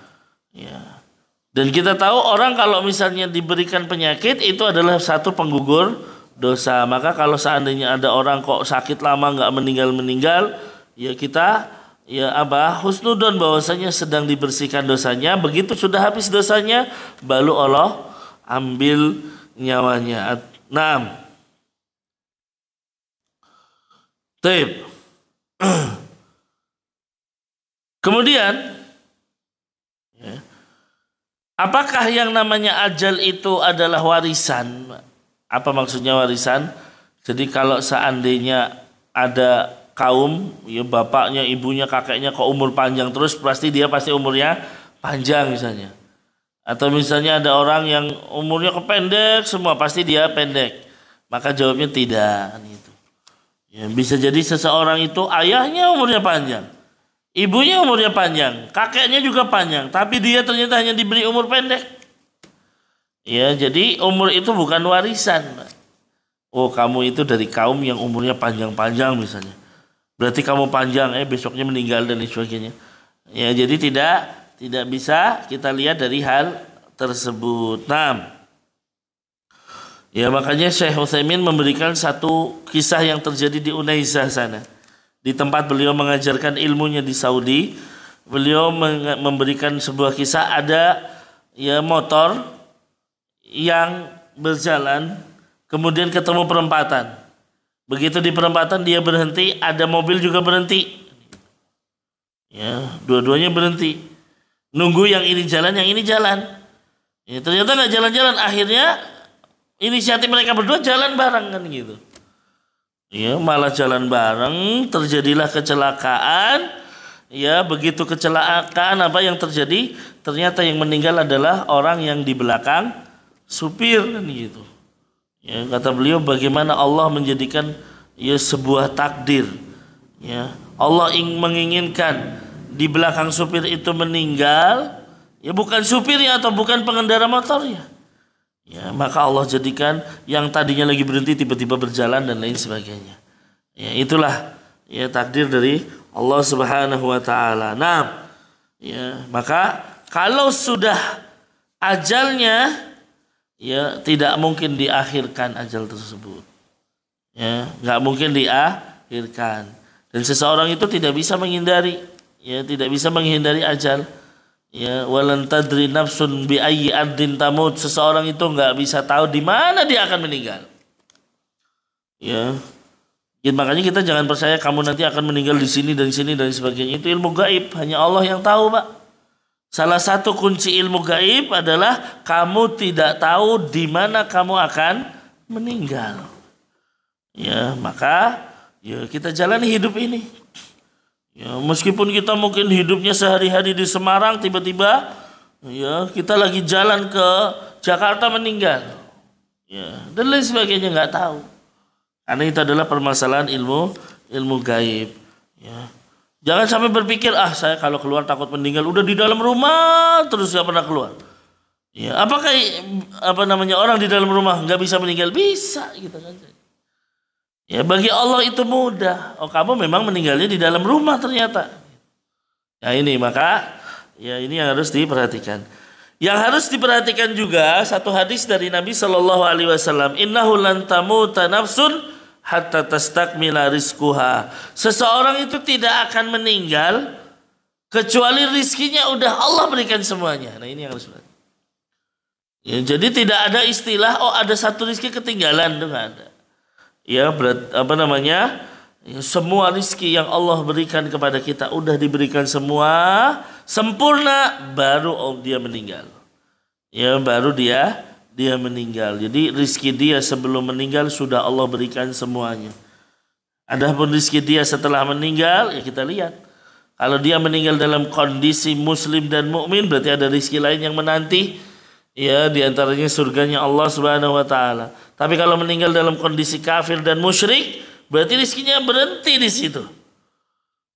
ya. Dan kita tahu orang kalau misalnya diberikan penyakit itu adalah satu penggugur dosa. Maka kalau seandainya ada orang kok sakit lama nggak meninggal, ya kita husnudon bahwasanya sedang dibersihkan dosanya. Begitu sudah habis dosanya, baru Allah ambil nyawanya. Nah. Taib. Kemudian, apakah yang namanya ajal itu adalah warisan? Apa maksudnya warisan? Jadi kalau seandainya ada kaum, ya bapaknya, ibunya, kakeknya kok umur panjang terus, pasti umurnya panjang misalnya. Atau misalnya ada orang yang umurnya kependek semua, pasti dia pendek. Maka jawabnya tidak. Ya, bisa jadi seseorang itu ayahnya umurnya panjang, ibunya umurnya panjang, kakeknya juga panjang, tapi dia ternyata hanya diberi umur pendek. Ya, jadi umur itu bukan warisan. Oh, kamu itu dari kaum yang umurnya panjang-panjang misalnya, berarti kamu panjang, besoknya meninggal dan lain sebagainya. Ya, jadi tidak bisa kita lihat dari hal tersebut. Nah, ya makanya Syekh Utsaimin memberikan satu kisah yang terjadi di Unaizah sana. Di tempat beliau mengajarkan ilmunya di Saudi, beliau memberikan sebuah kisah, ada motor yang berjalan kemudian ketemu perempatan. Begitu di perempatan dia berhenti, ada mobil juga berhenti. Ya, dua-duanya berhenti. Nunggu yang ini jalan, yang ini jalan. Ya, ternyata nggak jalan-jalan, akhirnya inisiatif mereka berdua jalan bareng, kan gitu. Ya, malah jalan bareng, terjadilah kecelakaan. Ya, begitu kecelakaan apa yang terjadi? Ternyata yang meninggal adalah orang yang di belakang supir, kan gitu. Ya, kata beliau bagaimana Allah menjadikan sebuah takdir. Ya, Allah menginginkan di belakang supir itu meninggal, ya bukan supirnya atau bukan pengendara motornya. Ya, maka Allah jadikan yang tadinya lagi berhenti tiba-tiba berjalan dan lain sebagainya. Ya, itulah takdir dari Allah Subhanahu wa taala. Nah, ya, maka kalau sudah ajalnya, ya tidak mungkin diakhirkan ajal tersebut. Ya, enggak mungkin diakhirkan. Dan seseorang itu tidak bisa menghindari, tidak bisa menghindari ajal. Ya, walan tadri nafsun bi ayyi ardin tamut. Seseorang itu enggak bisa tahu di mana dia akan meninggal. Ya. Ya, makanya kita jangan percaya kamu nanti akan meninggal di sini dan di sini dan sebagainya. Itu ilmu gaib, hanya Allah yang tahu, Pak. Salah satu kunci ilmu gaib adalah kamu tidak tahu di mana kamu akan meninggal. Ya, maka ya kita jalani hidup ini. Ya, meskipun kita mungkin hidupnya sehari-hari di Semarang, tiba-tiba ya kita lagi jalan ke Jakarta meninggal. Ya, dan lain sebagainya, nggak tahu. Karena itu adalah permasalahan ilmu gaib. Ya. Jangan sampai berpikir, saya kalau keluar takut meninggal, udah di dalam rumah terus nggak pernah keluar. Ya, apakah orang di dalam rumah nggak bisa meninggal? Bisa, gitu kan. Ya, bagi Allah itu mudah. Oh, kamu memang meninggalnya di dalam rumah ternyata. Nah ini, maka ya ini yang harus diperhatikan. Yang harus diperhatikan juga satu hadis dari Nabi Shallallahu Alaihi Wasallam. Innahu lan tamuta nafsun hatta tastakmila rizquha. Seseorang itu tidak akan meninggal kecuali rizkinya udah Allah berikan semuanya. Nah ini yang harus diperhatikan. Ya, jadi tidak ada istilah ada satu rizki ketinggalan, itu nggak ada. Ya semua rizki yang Allah berikan kepada kita udah diberikan semua sempurna, baru dia meninggal. Ya, baru dia meninggal. Jadi rizki dia sebelum meninggal sudah Allah berikan semuanya. Adapun rizki dia setelah meninggal, ya kita lihat. Kalau dia meninggal dalam kondisi muslim dan mukmin, berarti ada rizki lain yang menanti. Ya, diantaranya surganya Allah Subhanahu Wa Taala. Tapi kalau meninggal dalam kondisi kafir dan musyrik, berarti rizkinya berhenti di situ.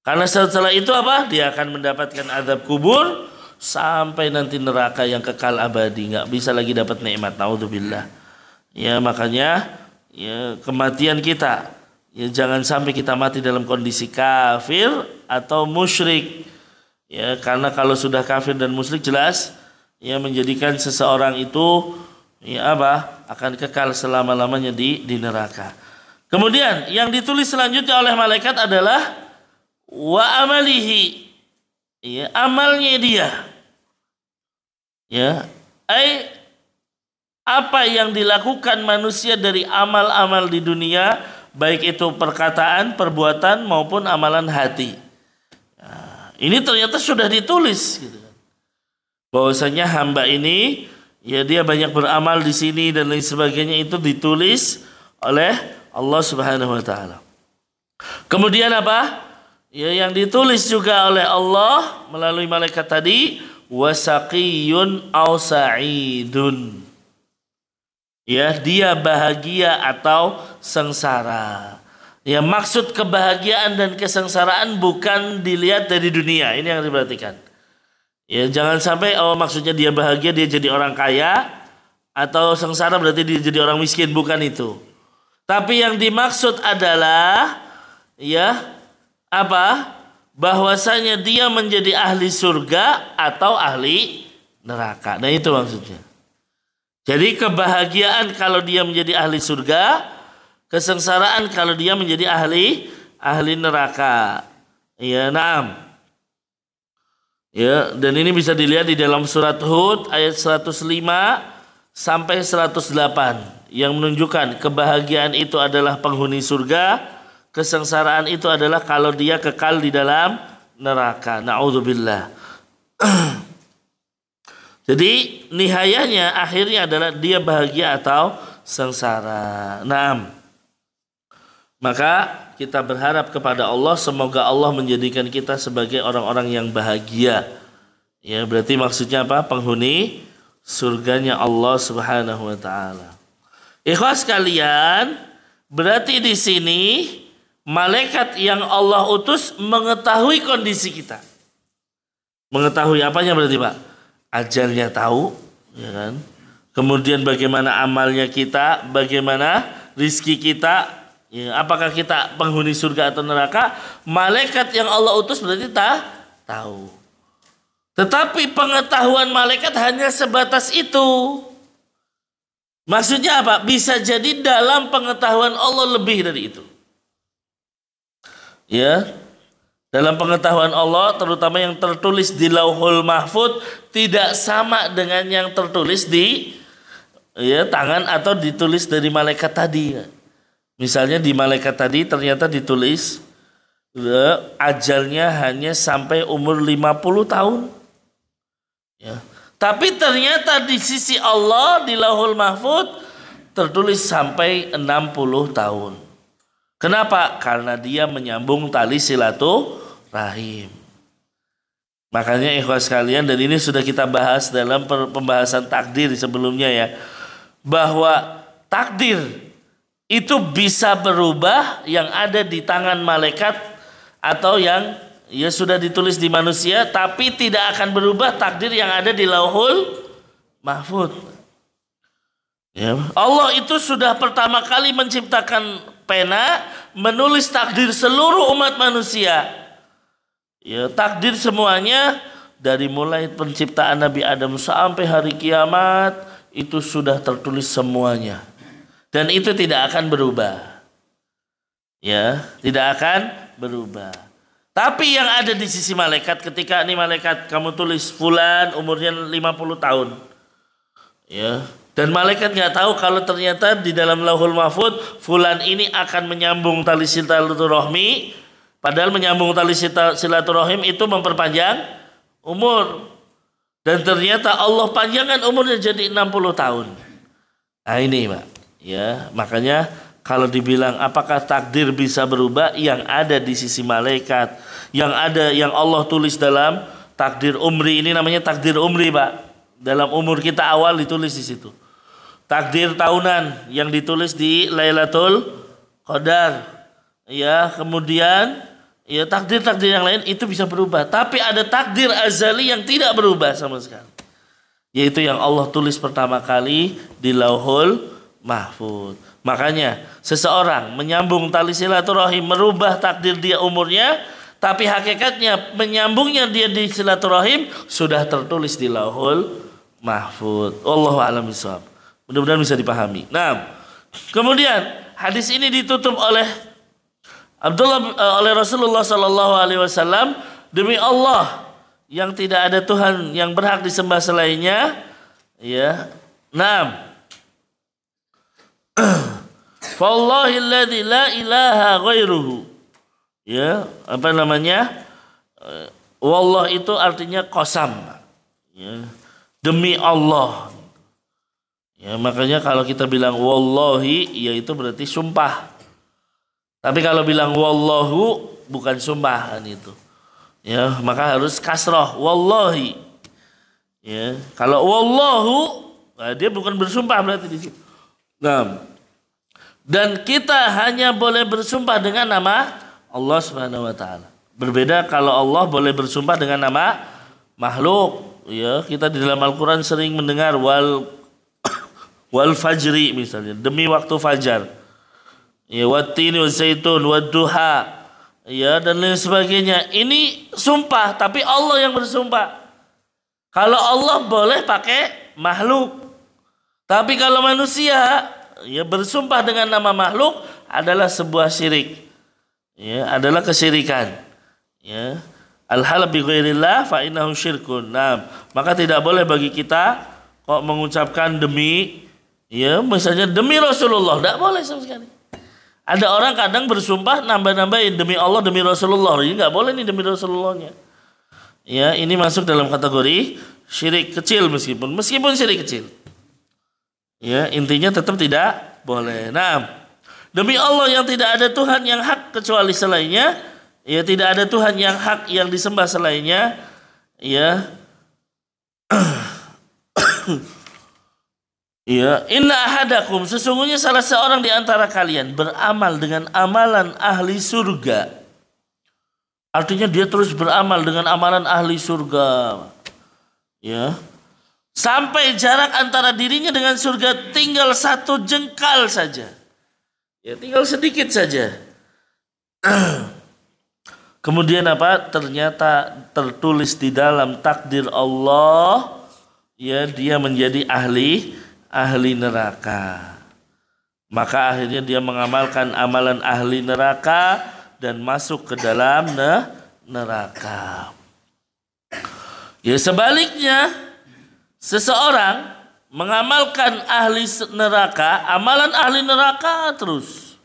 Karena setelah itu dia akan mendapatkan azab kubur sampai nanti neraka yang kekal abadi, nggak bisa lagi dapat nikmat. Naudzubillah. Ya, makanya ya kematian kita, ya jangan sampai kita mati dalam kondisi kafir atau musyrik. Ya, karena kalau sudah kafir dan musyrik jelas ya menjadikan seseorang itu akan kekal selama-lamanya di neraka. Kemudian yang ditulis selanjutnya oleh malaikat adalah wa amalihi, ya, amalnya dia. Ya, apa yang dilakukan manusia dari amal-amal di dunia, baik itu perkataan, perbuatan maupun amalan hati. Nah, ini ternyata sudah ditulis gitu. Bahwasanya hamba ini ya dia banyak beramal di sini dan lain sebagainya, itu ditulis oleh Allah Subhanahu Wa Taala. Kemudian ya yang ditulis juga oleh Allah melalui malaikat tadi, wasaqiyun aw sa'idun. Ya, dia bahagia atau sengsara. Ya, maksud kebahagiaan dan kesengsaraan bukan dilihat dari dunia. Ini yang diperhatikan. Ya, jangan sampai maksudnya dia bahagia dia jadi orang kaya, atau sengsara berarti dia jadi orang miskin, bukan itu. Tapi yang dimaksud adalah bahwasanya dia menjadi ahli surga atau ahli neraka. Nah, itu maksudnya. Jadi kebahagiaan kalau dia menjadi ahli surga, kesengsaraan kalau dia menjadi ahli neraka. Ya, na'am. Ya, dan ini bisa dilihat di dalam surat Hud ayat 105 sampai 108 yang menunjukkan kebahagiaan itu adalah penghuni surga, kesengsaraan itu adalah kalau dia kekal di dalam neraka. Na'udzubillah. Jadi nihayanya, akhirnya adalah dia bahagia atau sengsara. Naam. Maka kita berharap kepada Allah, semoga Allah menjadikan kita sebagai orang-orang yang bahagia. Ya, berarti maksudnya penghuni surganya Allah Subhanahu Wa Taala. Ikhwas sekalian, berarti di sini malaikat yang Allah utus mengetahui kondisi kita. Mengetahui apanya berarti, Pak? Ajalnya tahu, ya kan? Kemudian bagaimana amalnya kita, bagaimana rizki kita. Ya, apakah kita penghuni surga atau neraka? Malaikat yang Allah utus berarti tahu. Tetapi pengetahuan malaikat hanya sebatas itu. Maksudnya apa? Bisa jadi dalam pengetahuan Allah lebih dari itu. Ya, dalam pengetahuan Allah, terutama yang tertulis di Lauhul Mahfud, tidak sama dengan yang tertulis di tangan atau ditulis dari malaikat tadi. Misalnya di malaikat tadi ternyata ditulis ajalnya hanya sampai umur 50 tahun. Ya. Tapi ternyata di sisi Allah di Lauhul Mahfuz tertulis sampai 60 tahun. Kenapa? Karena dia menyambung tali silaturahim. Makanya ikhwas sekalian, dan ini sudah kita bahas dalam pembahasan takdir sebelumnya ya, bahwa takdir itu bisa berubah yang ada di tangan malaikat atau yang ya sudah ditulis di manusia, tapi tidak akan berubah takdir yang ada di Lauhul Mahfuz. Ya. Allah itu sudah pertama kali menciptakan pena, menulis takdir seluruh umat manusia. Ya, takdir semuanya dari mulai penciptaan Nabi Adam sampai hari kiamat itu sudah tertulis semuanya. Dan itu tidak akan berubah. Ya, tidak akan berubah. Tapi yang ada di sisi malaikat, ketika ini malaikat kamu tulis fulan umurnya 50 tahun. Ya. Dan malaikat nggak tahu kalau ternyata di dalam Lauhul Mahfuz fulan ini akan menyambung tali silaturahmi, padahal menyambung tali silaturahim itu memperpanjang umur. Dan ternyata Allah panjangkan umurnya jadi 60 tahun. Nah ini Pak, ya, makanya kalau dibilang apakah takdir bisa berubah, yang ada di sisi malaikat, yang ada yang Allah tulis dalam takdir umri, ini namanya takdir umri Pak. Dalam umur kita awal ditulis di situ. Takdir tahunan yang ditulis di Lailatul Qadar. Ya, kemudian ya takdir-takdir yang lain itu bisa berubah, tapi ada takdir azali yang tidak berubah sama sekali. Yaitu yang Allah tulis pertama kali di Lauhul Mahfuz. Makanya seseorang menyambung tali silaturahim merubah takdir dia umurnya, tapi hakikatnya menyambungnya dia di silaturahim sudah tertulis di Lauhul Mahfuz. Wallahu a'lam bishawab. Mudah-mudahan bisa dipahami. Nah, kemudian hadis ini ditutup oleh oleh Rasulullah Sallallahu Alaihi Wasallam, demi Allah yang tidak ada Tuhan yang berhak disembah selainnya. Ya, nah, Fallahilladzi la ilaha ghairuhu. Ya, apa namanya? Wallah itu artinya qasam. Ya, demi Allah. Ya, makanya kalau kita bilang wallahi, yaitu berarti sumpah. Tapi kalau bilang wallahu bukan sumpah kan itu. Ya, maka harus kasrah wallahi. Ya, kalau wallahu, nah dia bukan bersumpah berarti di situ. Nah, dan kita hanya boleh bersumpah dengan nama Allah Subhanahu wa taala. Berbeda kalau Allah boleh bersumpah dengan nama makhluk. Ya, kita di dalam Al-Qur'an sering mendengar wal fajri misalnya, demi waktu fajar. Ya, wattini wazaitun wadduha. Ya, dan lain sebagainya. Ini sumpah, tapi Allah yang bersumpah. Kalau Allah boleh pakai makhluk. Tapi kalau manusia ya bersumpah dengan nama makhluk adalah sebuah syirik. Ya, adalah kesyirikan. Ya. Al-halal bi ghairillah fa innahu syirkun. Nah, maka tidak boleh bagi kita kok mengucapkan demi, ya, misalnya demi Rasulullah, tidak boleh sama sekali. Ada orang kadang bersumpah nambah-nambahin demi Allah, demi Rasulullah. Ini nggak boleh nih demi Rasulullahnya. Ya, ini masuk dalam kategori syirik kecil meskipun syirik kecil. Ya, intinya tetap tidak boleh. Nah, demi Allah yang tidak ada Tuhan yang hak kecuali selainnya, ya tidak ada Tuhan yang hak yang disembah selainnya, ya. Ya, inna ahadakum, sesungguhnya salah seorang di antara kalian beramal dengan amalan ahli surga. Artinya dia terus beramal dengan amalan ahli surga. Ya. Sampai jarak antara dirinya dengan surga tinggal 1 jengkal saja. Ya, tinggal sedikit saja. Kemudian apa? Ternyata tertulis di dalam takdir Allah, ya, dia menjadi ahli neraka. Maka akhirnya dia mengamalkan amalan ahli neraka dan masuk ke dalam neraka. Ya, sebaliknya seseorang mengamalkan ahli neraka, amalan ahli neraka terus.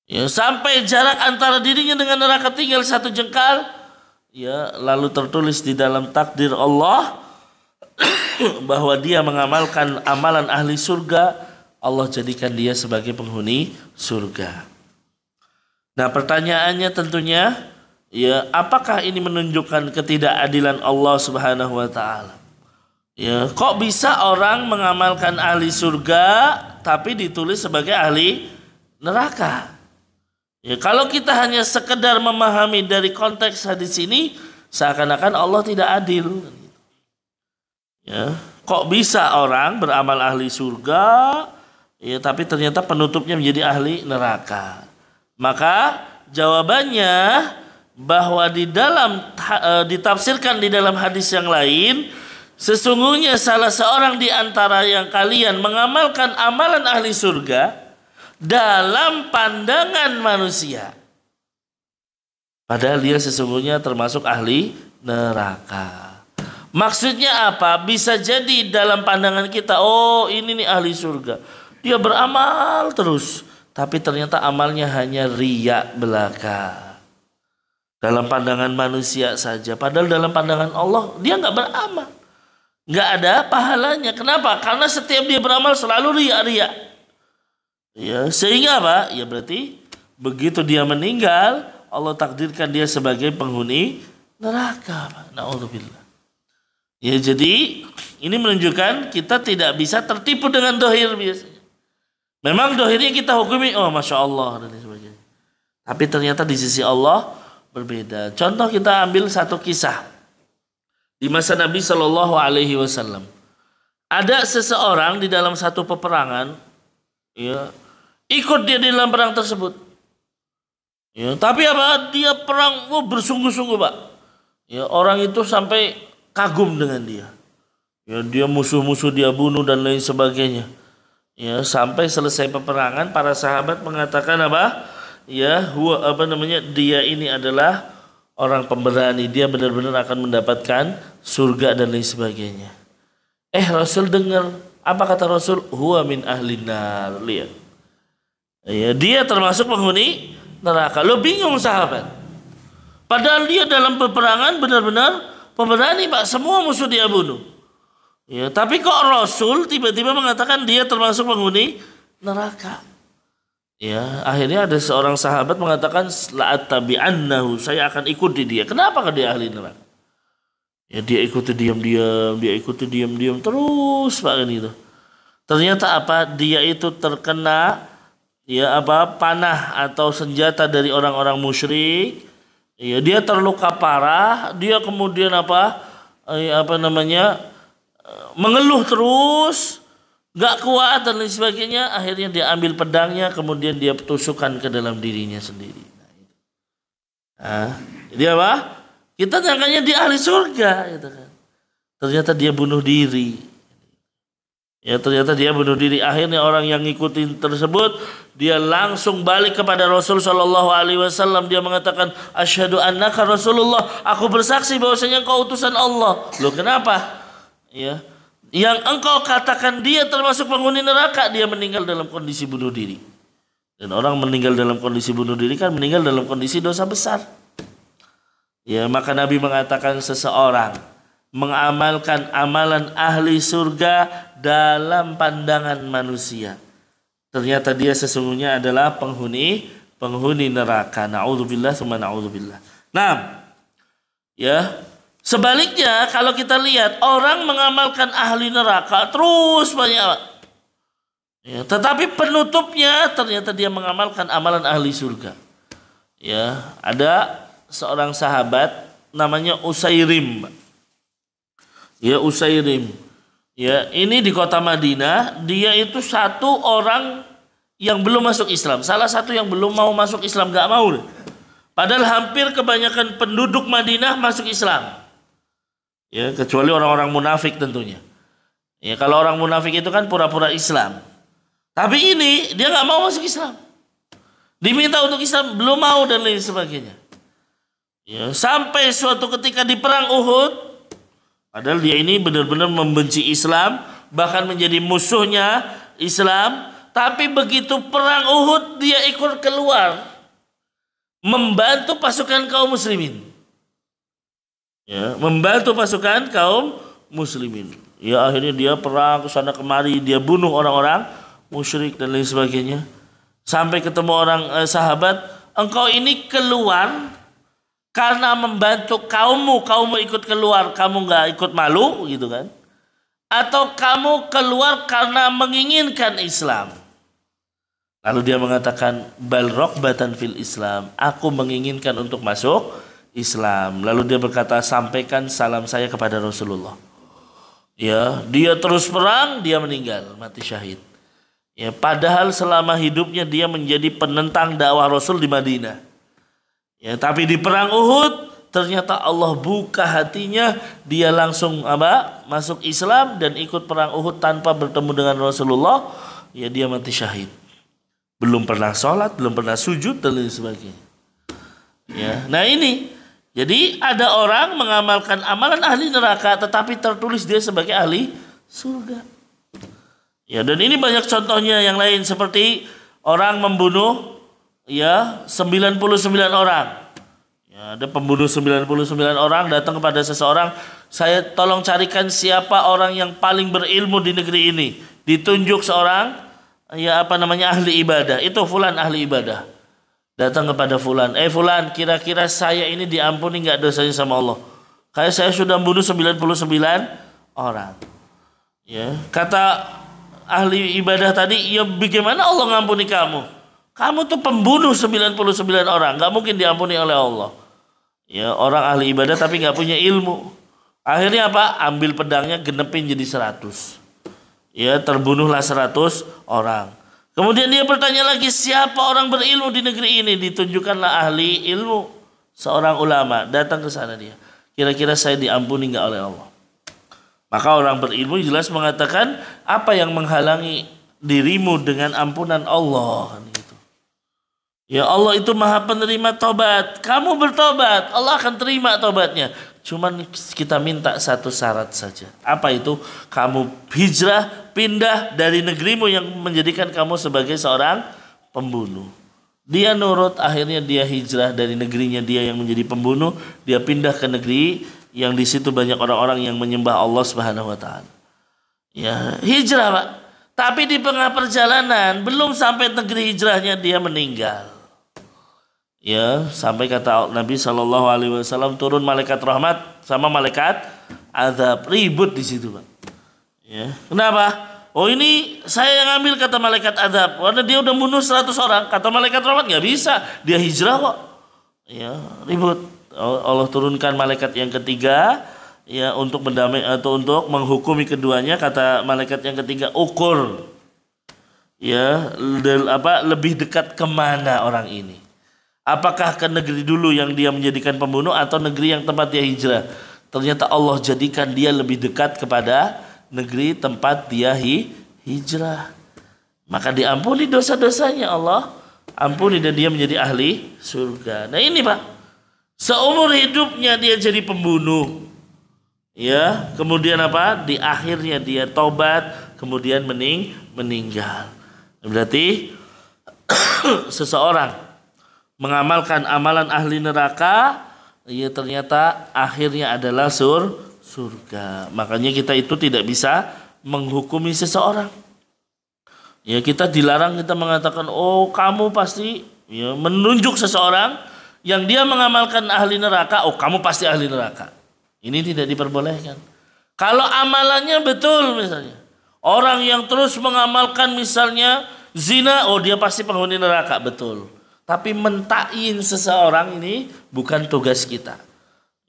Ya, sampai jarak antara dirinya dengan neraka tinggal 1 jengkal. Ya, lalu tertulis di dalam takdir Allah bahwa dia mengamalkan amalan ahli surga, Allah jadikan dia sebagai penghuni surga. Nah, pertanyaannya tentunya, ya, apakah ini menunjukkan ketidakadilan Allah Subhanahu wa taala? Ya, kok bisa orang mengamalkan ahli surga tapi ditulis sebagai ahli neraka? Ya, kalau kita hanya sekedar memahami dari konteks hadis ini, seakan-akan Allah tidak adil. Ya, kok bisa orang beramal ahli surga, ya, tapi ternyata penutupnya menjadi ahli neraka? Maka jawabannya bahwa ditafsirkan di dalam hadis yang lain, sesungguhnya salah seorang di antara yang kalian mengamalkan amalan ahli surga dalam pandangan manusia, padahal dia sesungguhnya termasuk ahli neraka. Maksudnya apa? Bisa jadi dalam pandangan kita, oh ini nih ahli surga, dia beramal terus, tapi ternyata amalnya hanya riya belaka. Dalam pandangan manusia saja, padahal dalam pandangan Allah dia nggak beramal, nggak ada pahalanya. Kenapa? Karena setiap dia beramal selalu riya-riya. Ya, sehingga apa? Ya berarti begitu dia meninggal, Allah takdirkan dia sebagai penghuni neraka. Na'udzubillah. Ya, jadi ini menunjukkan kita tidak bisa tertipu dengan dohir biasanya. Memang dohirnya kita hukumi, oh masya Allah dan sebagainya. Tapi ternyata di sisi Allah berbeda. Contoh, kita ambil satu kisah di masa Nabi Shallallahu Alaihi Wasallam. Ada seseorang di dalam satu peperangan, ya, ikut dia di dalam perang tersebut. Ya, tapi apa? Dia perang bersungguh-sungguh, Pak. Ya, orang itu sampai kagum dengan dia. Ya, dia musuh-musuh dia bunuh dan lain sebagainya. Ya, sampai selesai peperangan para sahabat mengatakan apa? Ya, dia ini adalah orang pemberani, dia benar-benar akan mendapatkan surga dan lain sebagainya. Rasul dengar, apa kata Rasul? Huwa min ahlin nar. Lihat. Ya, dia termasuk penghuni neraka. Lo bingung sahabat. Padahal dia dalam peperangan benar-benar pemberani, Pak. Semua musuh dia bunuh. Ya, tapi kok Rasul tiba-tiba mengatakan dia termasuk penghuni neraka? Ya, akhirnya ada seorang sahabat mengatakan, la'attabi'annahu, saya akan ikuti dia. Kenapa dia ahli neraka? Ya, dia ikuti diam-diam terus, Pak, kan itu. Ternyata apa? Dia itu terkena panah atau senjata dari orang-orang musyrik. Ya, dia terluka parah, dia kemudian mengeluh terus, gak kuat dan lain sebagainya. Akhirnya dia ambil pedangnya, kemudian dia tusukkan ke dalam dirinya sendiri. Jadi apa? Kita nyangkanya dia ahli surga, gitu kan. Ternyata dia bunuh diri. Ya, ternyata dia bunuh diri. Akhirnya orang yang ngikutin tersebut, dia langsung balik kepada Rasul Shallallahu Alaihi Wasallam. Dia mengatakan, asyhadu annaka Rasulullah. Aku bersaksi bahwasanya engkau utusan Allah. Loh, kenapa? Ya, yang engkau katakan dia termasuk penghuni neraka, dia meninggal dalam kondisi bunuh diri. Dan orang meninggal dalam kondisi bunuh diri kan meninggal dalam kondisi dosa besar. Ya, maka Nabi mengatakan seseorang mengamalkan amalan ahli surga dalam pandangan manusia, ternyata dia sesungguhnya adalah penghuni neraka. Na'udzubillah tsumma na'udzubillah. Nah, ya, sebaliknya kalau kita lihat orang mengamalkan ahli neraka terus banyak, ya, tetapi penutupnya ternyata dia mengamalkan amalan ahli surga. Ya, ada seorang sahabat namanya Usairim. Ya, Usairim. Ya, ini di kota Madinah, dia itu satu orang yang belum masuk Islam. Salah satu yang belum mau masuk Islam, gak mau. Padahal hampir kebanyakan penduduk Madinah masuk Islam. Ya, kecuali orang-orang munafik tentunya. Ya, kalau orang munafik itu kan pura-pura Islam. Tapi ini dia gak mau masuk Islam. Diminta untuk Islam, belum mau dan lain sebagainya. Ya, sampai suatu ketika di perang Uhud, padahal dia ini benar-benar membenci Islam, bahkan menjadi musuhnya Islam. tapi begitu perang Uhud dia ikut keluar membantu pasukan kaum muslimin. Ya, membantu pasukan kaum muslimin. Ya, akhirnya dia perang ke sana kemari, dia bunuh orang-orang musyrik dan lain sebagainya. Sampai ketemu orang sahabat, engkau ini keluar karena membantu kaummu ikut keluar, kamu nggak ikut malu gitu kan? Atau kamu keluar karena menginginkan Islam? Lalu dia mengatakan, bal raqbatan fil Islam, aku menginginkan untuk masuk Islam. Lalu dia berkata, sampaikan salam saya kepada Rasulullah. Ya, dia terus perang, dia meninggal, mati syahid. Ya, padahal selama hidupnya dia menjadi penentang dakwah Rasul di Madinah. Ya, tapi di perang Uhud ternyata Allah buka hatinya, dia langsung masuk Islam dan ikut perang Uhud tanpa bertemu dengan Rasulullah. Ya, dia mati syahid. Belum pernah sholat, belum pernah sujud dan lain sebagainya. Ya, nah ini. Jadi ada orang mengamalkan amalan ahli neraka tetapi tertulis dia sebagai ahli surga. Ya, dan ini banyak contohnya yang lain seperti orang membunuh 99 orang. Ya, ada pembunuh 99 orang datang kepada seseorang, saya tolong carikan siapa orang yang paling berilmu di negeri ini. Ditunjuk seorang ahli ibadah. Itu fulan ahli ibadah. Datang kepada fulan, fulan, kira-kira saya ini diampuni nggak dosanya sama Allah? Kayak saya sudah membunuh 99 orang. Ya, kata ahli ibadah tadi, ya bagaimana Allah ngampuni kamu? Kamu tuh pembunuh 99 orang, nggak mungkin diampuni oleh Allah. Ya, orang ahli ibadah tapi nggak punya ilmu. Akhirnya apa? Ambil pedangnya, genepin jadi 100. Ya, terbunuhlah 100 orang. Kemudian dia bertanya lagi, siapa orang berilmu di negeri ini? Ditunjukkanlah ahli ilmu, seorang ulama. Datang ke sana dia. Kira-kira saya diampuni nggak oleh Allah? Maka orang berilmu jelas mengatakan, apa yang menghalangi dirimu dengan ampunan Allah? Gitu. Ya, Allah itu maha penerima tobat. Kamu bertobat, Allah akan terima tobatnya. Cuman kita minta satu syarat saja. Apa itu? Kamu hijrah, pindah dari negerimu yang menjadikan kamu sebagai seorang pembunuh. Dia nurut, akhirnya dia hijrah dari negerinya dia yang menjadi pembunuh. Dia pindah ke negeri yang di situ banyak orang-orang yang menyembah Allah Subhanahu wa taala. Ya, hijrah, Pak. Tapi di tengah perjalanan, belum sampai negeri hijrahnya dia meninggal. Ya, sampai kata Nabi SAW turun malaikat rahmat sama malaikat azab, ribut di situ, Pak. Ya, kenapa? Oh, ini saya yang ambil, kata malaikat azab. Karena dia udah bunuh 100 orang, kata malaikat rahmat nggak bisa, dia hijrah kok. Ya, ribut. Allah turunkan malaikat yang ketiga, ya, untuk mendamai atau untuk menghukumi keduanya. Kata malaikat yang ketiga, ukur, ya, lebih dekat kemana orang ini? Apakah ke negeri dulu yang dia menjadikan pembunuh atau negeri yang tempat dia hijrah? Ternyata Allah jadikan dia lebih dekat kepada negeri tempat dia hijrah. Maka diampuni dosa-dosanya, Allah ampuni dan dia menjadi ahli surga. Nah ini, Pak, seumur hidupnya dia jadi pembunuh. Ya, kemudian apa? Di akhirnya dia tobat, kemudian meninggal. Berarti seseorang mengamalkan amalan ahli neraka, ya ternyata akhirnya adalah surga. Makanya kita itu tidak bisa menghukumi seseorang. Ya, kita dilarang, kita mengatakan, oh kamu pasti, ya, menunjuk seseorang yang dia mengamalkan ahli neraka, oh kamu pasti ahli neraka. Ini tidak diperbolehkan. Kalau amalannya betul, misalnya orang yang terus mengamalkan misalnya zina, oh dia pasti penghuni neraka, betul. Tapi mentain seseorang ini bukan tugas kita.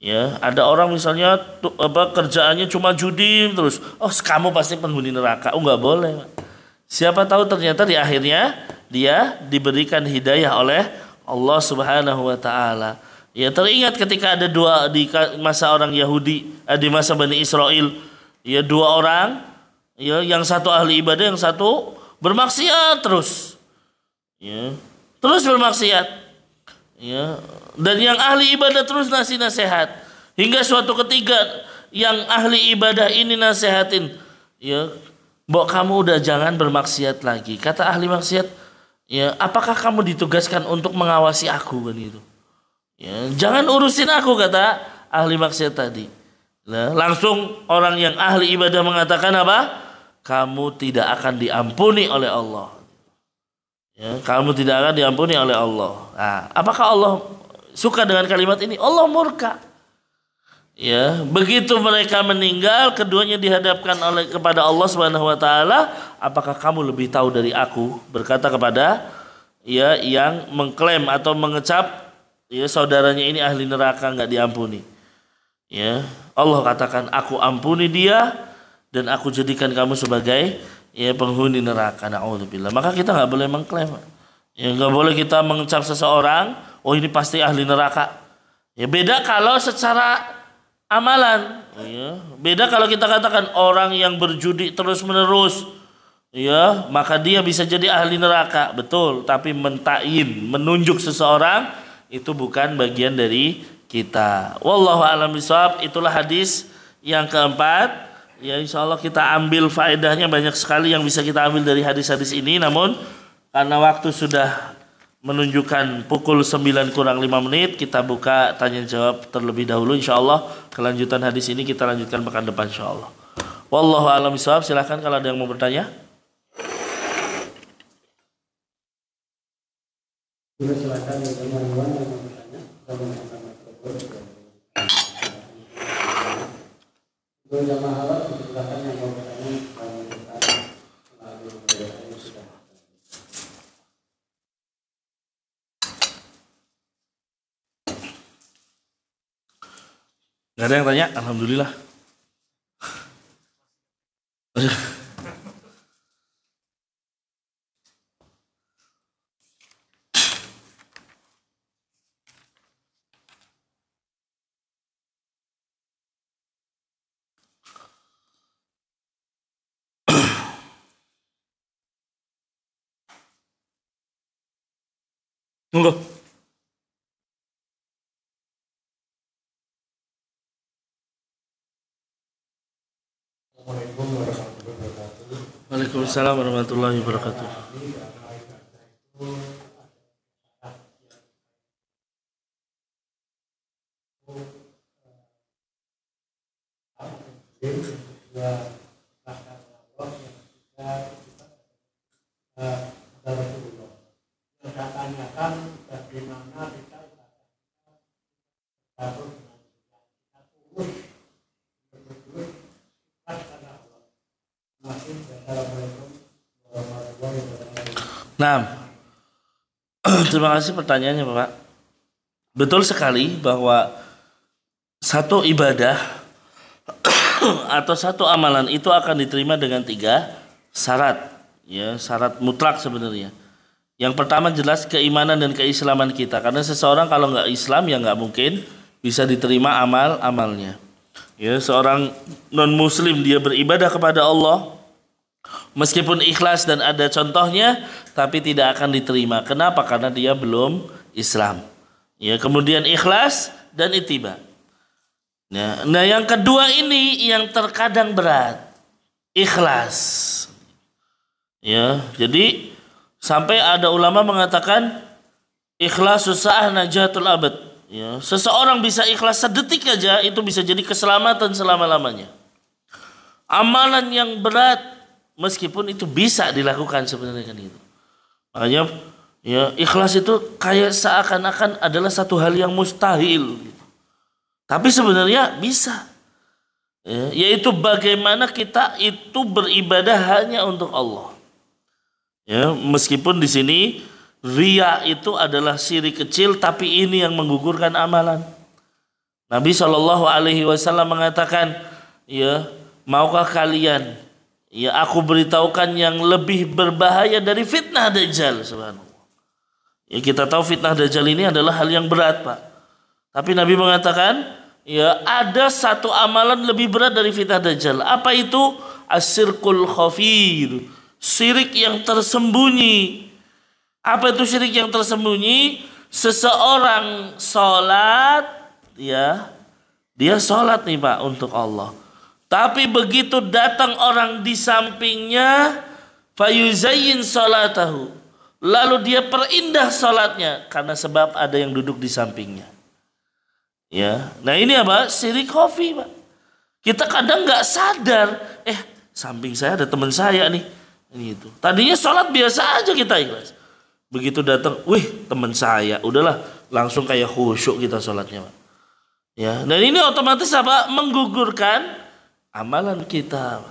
Ya, ada orang misalnya kerjaannya cuma judi terus, oh kamu pasti penghuni neraka. Oh nggak boleh. Siapa tahu ternyata di akhirnya dia diberikan hidayah oleh Allah Subhanahu wa taala. Ya, teringat ketika ada dua di masa orang Yahudi, di masa Bani Israel, ya, dua orang, ya, yang satu ahli ibadah, yang satu bermaksiat terus. Ya. Terus bermaksiat, ya, dan yang ahli ibadah terus ngasih nasihat, hingga suatu ketika yang ahli ibadah ini nasihatin, ya, Mbok kamu udah jangan bermaksiat lagi. Kata ahli maksiat, ya apakah kamu ditugaskan untuk mengawasi aku kan gitu. Ya, jangan urusin aku kata ahli maksiat tadi. Nah, langsung orang yang ahli ibadah mengatakan apa? Kamu tidak akan diampuni oleh Allah. Ya, kamu tidak akan diampuni oleh Allah. Nah, apakah Allah suka dengan kalimat ini? Allah murka. Ya, begitu mereka meninggal, keduanya dihadapkan kepada Allah Subhanahu wa taala, apakah kamu lebih tahu dari aku? Berkata kepada ya yang mengklaim atau mengecap ya saudaranya ini ahli neraka enggak diampuni. Ya, Allah katakan aku ampuni dia dan aku jadikan kamu sebagai ya penghuni neraka. Na'udzubillah. Maka kita enggak boleh mengklaim. Ya enggak boleh kita mengecap seseorang, oh ini pasti ahli neraka. Ya beda kalau secara amalan, ya. Beda kalau kita katakan orang yang berjudi terus menerus, ya, maka dia bisa jadi ahli neraka, betul. Tapi mentain, menunjuk seseorang itu bukan bagian dari kita. Wallahu a'lam bishawab. Itulah hadis yang keempat. Ya, insya Allah kita ambil faedahnya banyak sekali yang bisa kita ambil dari hadis-hadis ini. Namun karena waktu sudah menunjukkan pukul 9 kurang 5 menit, kita buka tanya jawab terlebih dahulu insyaallah. Kelanjutan hadis ini kita lanjutkan pekan depan insyaallah. Wallahu a'lam bishawab. Silakan kalau ada yang mau bertanya. Silakan teman-teman yang mau bertanya. Untuk jamaah awal silakan yang mau bertanya. Gak ada yang tanya? Alhamdulillah. Monggo. Waalaikumsalam warahmatullahi wabarakatuh. Nah, terima kasih pertanyaannya Bapak. Betul sekali bahwa satu ibadah atau satu amalan itu akan diterima dengan 3 syarat, ya, syarat mutlak sebenarnya. Yang pertama jelas keimanan dan keislaman kita, karena seseorang kalau nggak Islam ya nggak mungkin bisa diterima amalnya. Ya, seorang non Muslim dia beribadah kepada Allah meskipun ikhlas dan ada contohnya, tapi tidak akan diterima. Kenapa? Karena dia belum Islam. Ya, kemudian ikhlas dan ittiba. Nah, yang kedua ini yang terkadang berat, ikhlas. Ya, jadi sampai ada ulama mengatakan ikhlas susah najatul abad. Ya, seseorang bisa ikhlas sedetik aja itu bisa jadi keselamatan selama-lamanya. Amalan yang berat meskipun itu bisa dilakukan sebenarnya kan gitu. Makanya ya ikhlas itu kayak seakan-akan adalah satu hal yang mustahil gitu. Tapi sebenarnya bisa. Ya, yaitu bagaimana kita itu beribadah hanya untuk Allah. Ya, meskipun di sini riya itu adalah syirik kecil, tapi ini yang menggugurkan amalan. Nabi Shallallahu Alaihi Wasallam mengatakan, ya maukah kalian ya aku beritahukan yang lebih berbahaya dari fitnah Dajjal. Subhanallah. Ya kita tahu fitnah Dajjal ini adalah hal yang berat Pak. Tapi Nabi mengatakan ya ada satu amalan lebih berat dari fitnah Dajjal. Apa itu? Asyirkul khafir. Syirik yang tersembunyi. Apa itu syirik yang tersembunyi? Seseorang sholat, ya dia sholat nih Pak untuk Allah. Tapi begitu datang orang di sampingnya, fayuzayyin salatahu, lalu dia perindah salatnya karena sebab ada yang duduk di sampingnya. Ya, nah ini apa? Syirik khafi, Pak. Kita kadang nggak sadar, samping saya ada teman saya nih, ini itu. Tadinya salat biasa aja kita ikhlas. Begitu datang, teman saya, udahlah langsung kayak khusyuk kita salatnya, Pak. Ya, dan ini otomatis apa? Menggugurkan amalan kita.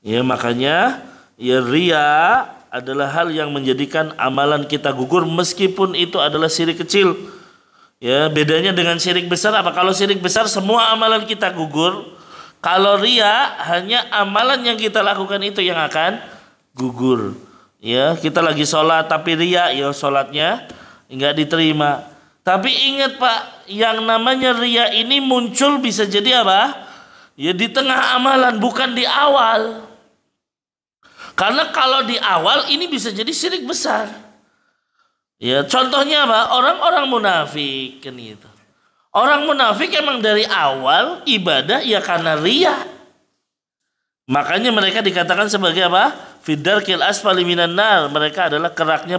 Ya, makanya ya riya adalah hal yang menjadikan amalan kita gugur meskipun itu adalah syirik kecil. Ya, bedanya dengan syirik besar apa? Kalau syirik besar semua amalan kita gugur. Kalau riya hanya amalan yang kita lakukan itu yang akan gugur. Ya, kita lagi sholat tapi riya, ya sholatnya nggak diterima. Tapi ingat Pak, yang namanya riya ini muncul bisa jadi apa? Ya di tengah amalan, bukan di awal. Karena kalau di awal ini bisa jadi syirik besar. Ya, contohnya apa? Orang-orang munafik kan gitu. Orang munafik emang dari awal ibadah ya karena riya. Makanya mereka dikatakan sebagai apa? Fidarkil asfali minan nar. Mereka adalah keraknya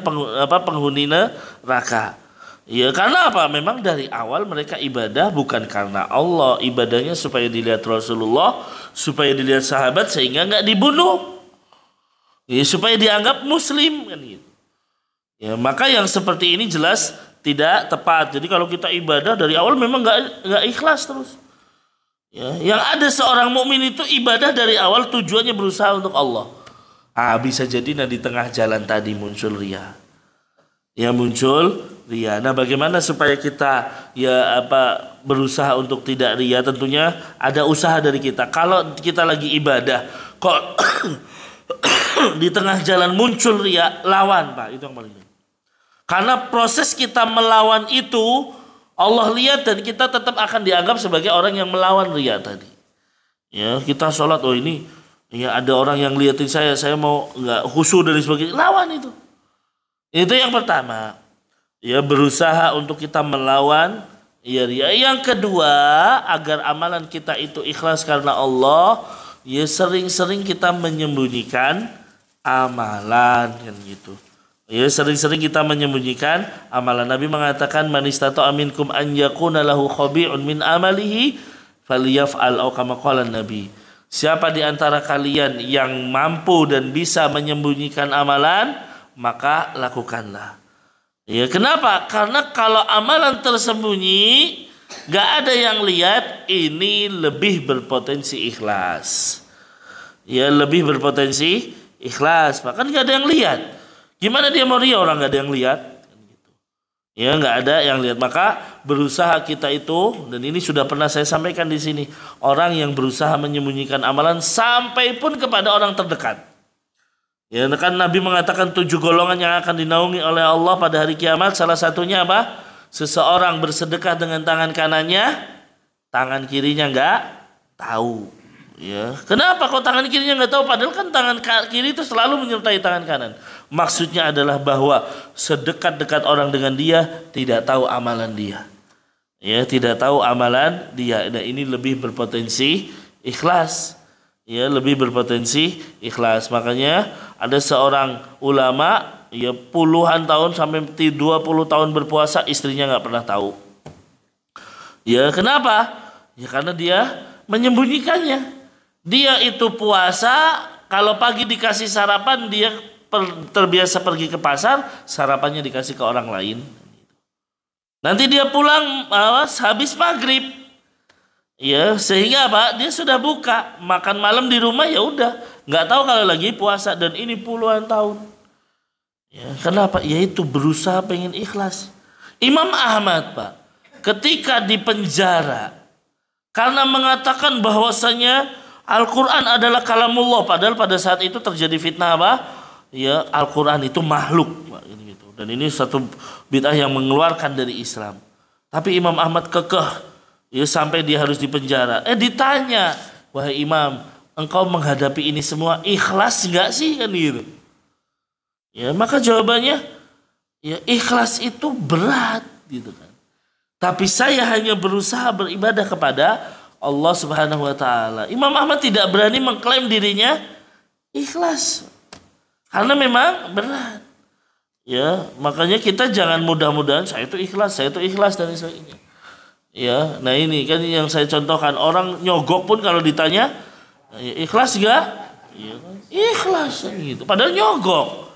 penghuni neraka. Ya karena apa? Memang dari awal mereka ibadah bukan karena Allah. Ibadahnya supaya dilihat Rasulullah, supaya dilihat sahabat sehingga nggak dibunuh. Ya, supaya dianggap muslim kan gitu. Ya, maka yang seperti ini jelas tidak tepat. Jadi kalau kita ibadah dari awal memang nggak ikhlas terus. Ya, yang ada seorang mukmin itu ibadah dari awal tujuannya berusaha untuk Allah. Bisa jadi di tengah jalan tadi muncul riya. Ya muncul riya. Nah, bagaimana supaya kita berusaha untuk tidak riya? Tentunya ada usaha dari kita. Kalau kita lagi ibadah kok di tengah jalan muncul riya, lawan, Pak. Itu yang paling penting. Karena proses kita melawan itu Allah lihat dan kita tetap akan dianggap sebagai orang yang melawan riya tadi. Ya, kita sholat, ini ya ada orang yang liatin saya mau nggak khusyuk dan sebagainya. Lawan itu. Itu yang pertama. Ya, berusaha untuk kita melawan ya riya. Yang kedua, agar amalan kita itu ikhlas karena Allah, ya sering-sering kita menyembunyikan amalan kan gitu. Ya, sering-sering kita menyembunyikan amalan. Nabi mengatakan man istata'a minkum an yakuna lahu khabi'un min amalihi falyaf'al aw kama qala Nabi. Siapa di antara kalian yang mampu dan bisa menyembunyikan amalan, maka lakukanlah. Ya, kenapa? Karena kalau amalan tersembunyi, gak ada yang lihat, ini lebih berpotensi ikhlas. Ya, lebih berpotensi ikhlas. Bahkan gak ada yang lihat. Gimana dia mau riya orang gak ada yang lihat? Ya, nggak ada yang lihat. Maka berusaha kita itu, dan ini sudah pernah saya sampaikan di sini, orang yang berusaha menyembunyikan amalan sampai pun kepada orang terdekat. Ya, kan Nabi mengatakan 7 golongan yang akan dinaungi oleh Allah pada hari kiamat. Salah satunya apa? Seseorang bersedekah dengan tangan kanannya, tangan kirinya nggak tahu. Ya, kenapa kok tangan kirinya nggak tahu? Padahal kan tangan kiri itu selalu menyertai tangan kanan. Maksudnya adalah bahwa sedekat-dekat orang dengan dia tidak tahu amalan dia. Ya, tidak tahu amalan dia. Nah, ini lebih berpotensi ikhlas. Ya, lebih berpotensi ikhlas. Makanya ada seorang ulama, ya puluhan tahun sampai 20 tahun berpuasa, istrinya nggak pernah tahu. Ya, kenapa? Ya karena dia menyembunyikannya. Dia itu puasa, kalau pagi dikasih sarapan, dia terbiasa pergi ke pasar, sarapannya dikasih ke orang lain. Nanti dia pulang habis maghrib. Ya, sehingga apa? Dia sudah buka, makan malam di rumah, ya udah, nggak tahu kalau lagi puasa, dan ini puluhan tahun. Ya, kenapa? Yaitu berusaha pengen ikhlas. Imam Ahmad, Pak, ketika di penjara karena mengatakan bahwasanya Al-Quran adalah kalamullah, padahal pada saat itu terjadi fitnah apa? Ya, Al-Quran itu makhluk, gitu. Dan ini satu bid'ah yang mengeluarkan dari Islam. Tapi Imam Ahmad kekeh, ya sampai dia harus dipenjara. Ditanya, wahai Imam, engkau menghadapi ini semua ikhlas nggak sih, kan gitu? Ya, maka jawabannya, ya ikhlas itu berat, gitu kan. Tapi saya hanya berusaha beribadah kepada Allah Subhanahu wa taala. Imam Ahmad tidak berani mengklaim dirinya ikhlas. Karena memang berat. Ya, makanya kita jangan mudah-mudahan saya itu ikhlas dan sebagainya. Ya, nah ini kan yang saya contohkan, orang nyogok pun kalau ditanya ikhlas gak? Ya, ikhlas gitu. Padahal nyogok.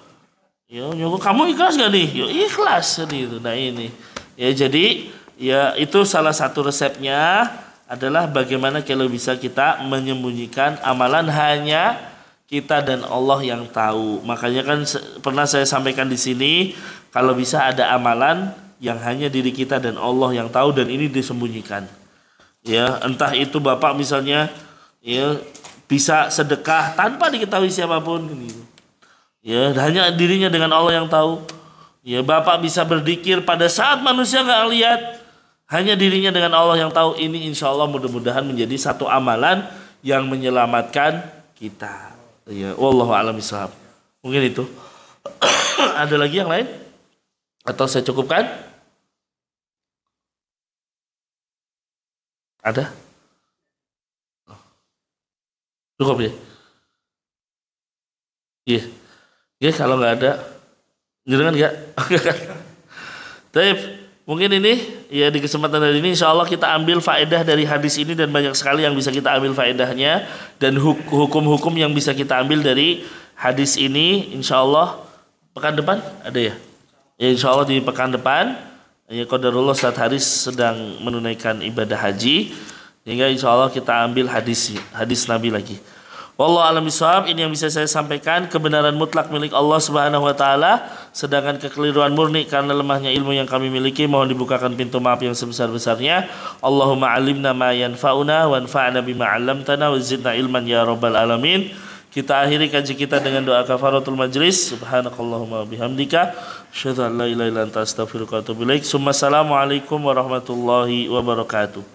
Ya, nyogok kamu ikhlas gak nih? Ya, ikhlas gitu. Nah ini. Ya jadi ya itu salah satu resepnya adalah bagaimana kalau bisa kita menyembunyikan amalan hanya kita dan Allah yang tahu. Makanya kan pernah saya sampaikan di sini, kalau bisa ada amalan yang hanya diri kita dan Allah yang tahu dan ini disembunyikan. Ya, entah itu Bapak misalnya ya bisa sedekah tanpa diketahui siapapun gitu. Ya, hanya dirinya dengan Allah yang tahu. Ya, Bapak bisa berzikir pada saat manusia enggak lihat, hanya dirinya dengan Allah yang tahu. Ini insya Allah mudah-mudahan menjadi satu amalan yang menyelamatkan kita. Ya, wallahu a'lam bishawab. Mungkin itu. Ada lagi yang lain? Atau saya cukupkan? Ada? Cukup ya? Iya. Ya, kalau nggak ada, jangan nggak. Taib. Mungkin ini ya di kesempatan hari ini insya Allah kita ambil faedah dari hadis ini dan banyak sekali yang bisa kita ambil faedahnya dan hukum-hukum yang bisa kita ambil dari hadis ini. Insya Allah pekan depan ada ya? Ya insya Allah di pekan depan ya qadarullah Ustaz Haris sedang menunaikan ibadah haji, sehingga insya Allah kita ambil hadis Nabi lagi. Wallahu a'lam bishawab. Ini yang bisa saya sampaikan. Kebenaran mutlak milik Allah Subhanahu wa taala, sedangkan kekeliruan murni karena lemahnya ilmu yang kami miliki. Mohon dibukakan pintu maaf yang sebesar-besarnya. Allahumma 'allimna ma yanfa'una wanfa'na bima 'allamtana wa zidna ilman ya rabbal alamin. Kita akhiri kaji kita dengan doa kafaratul majlis. Subhanakallahumma bihamdika asyhadu an la ilaha illa anta astaghfiruka wa atubu ilaik. Assalamualaikum warahmatullahi wabarakatuh.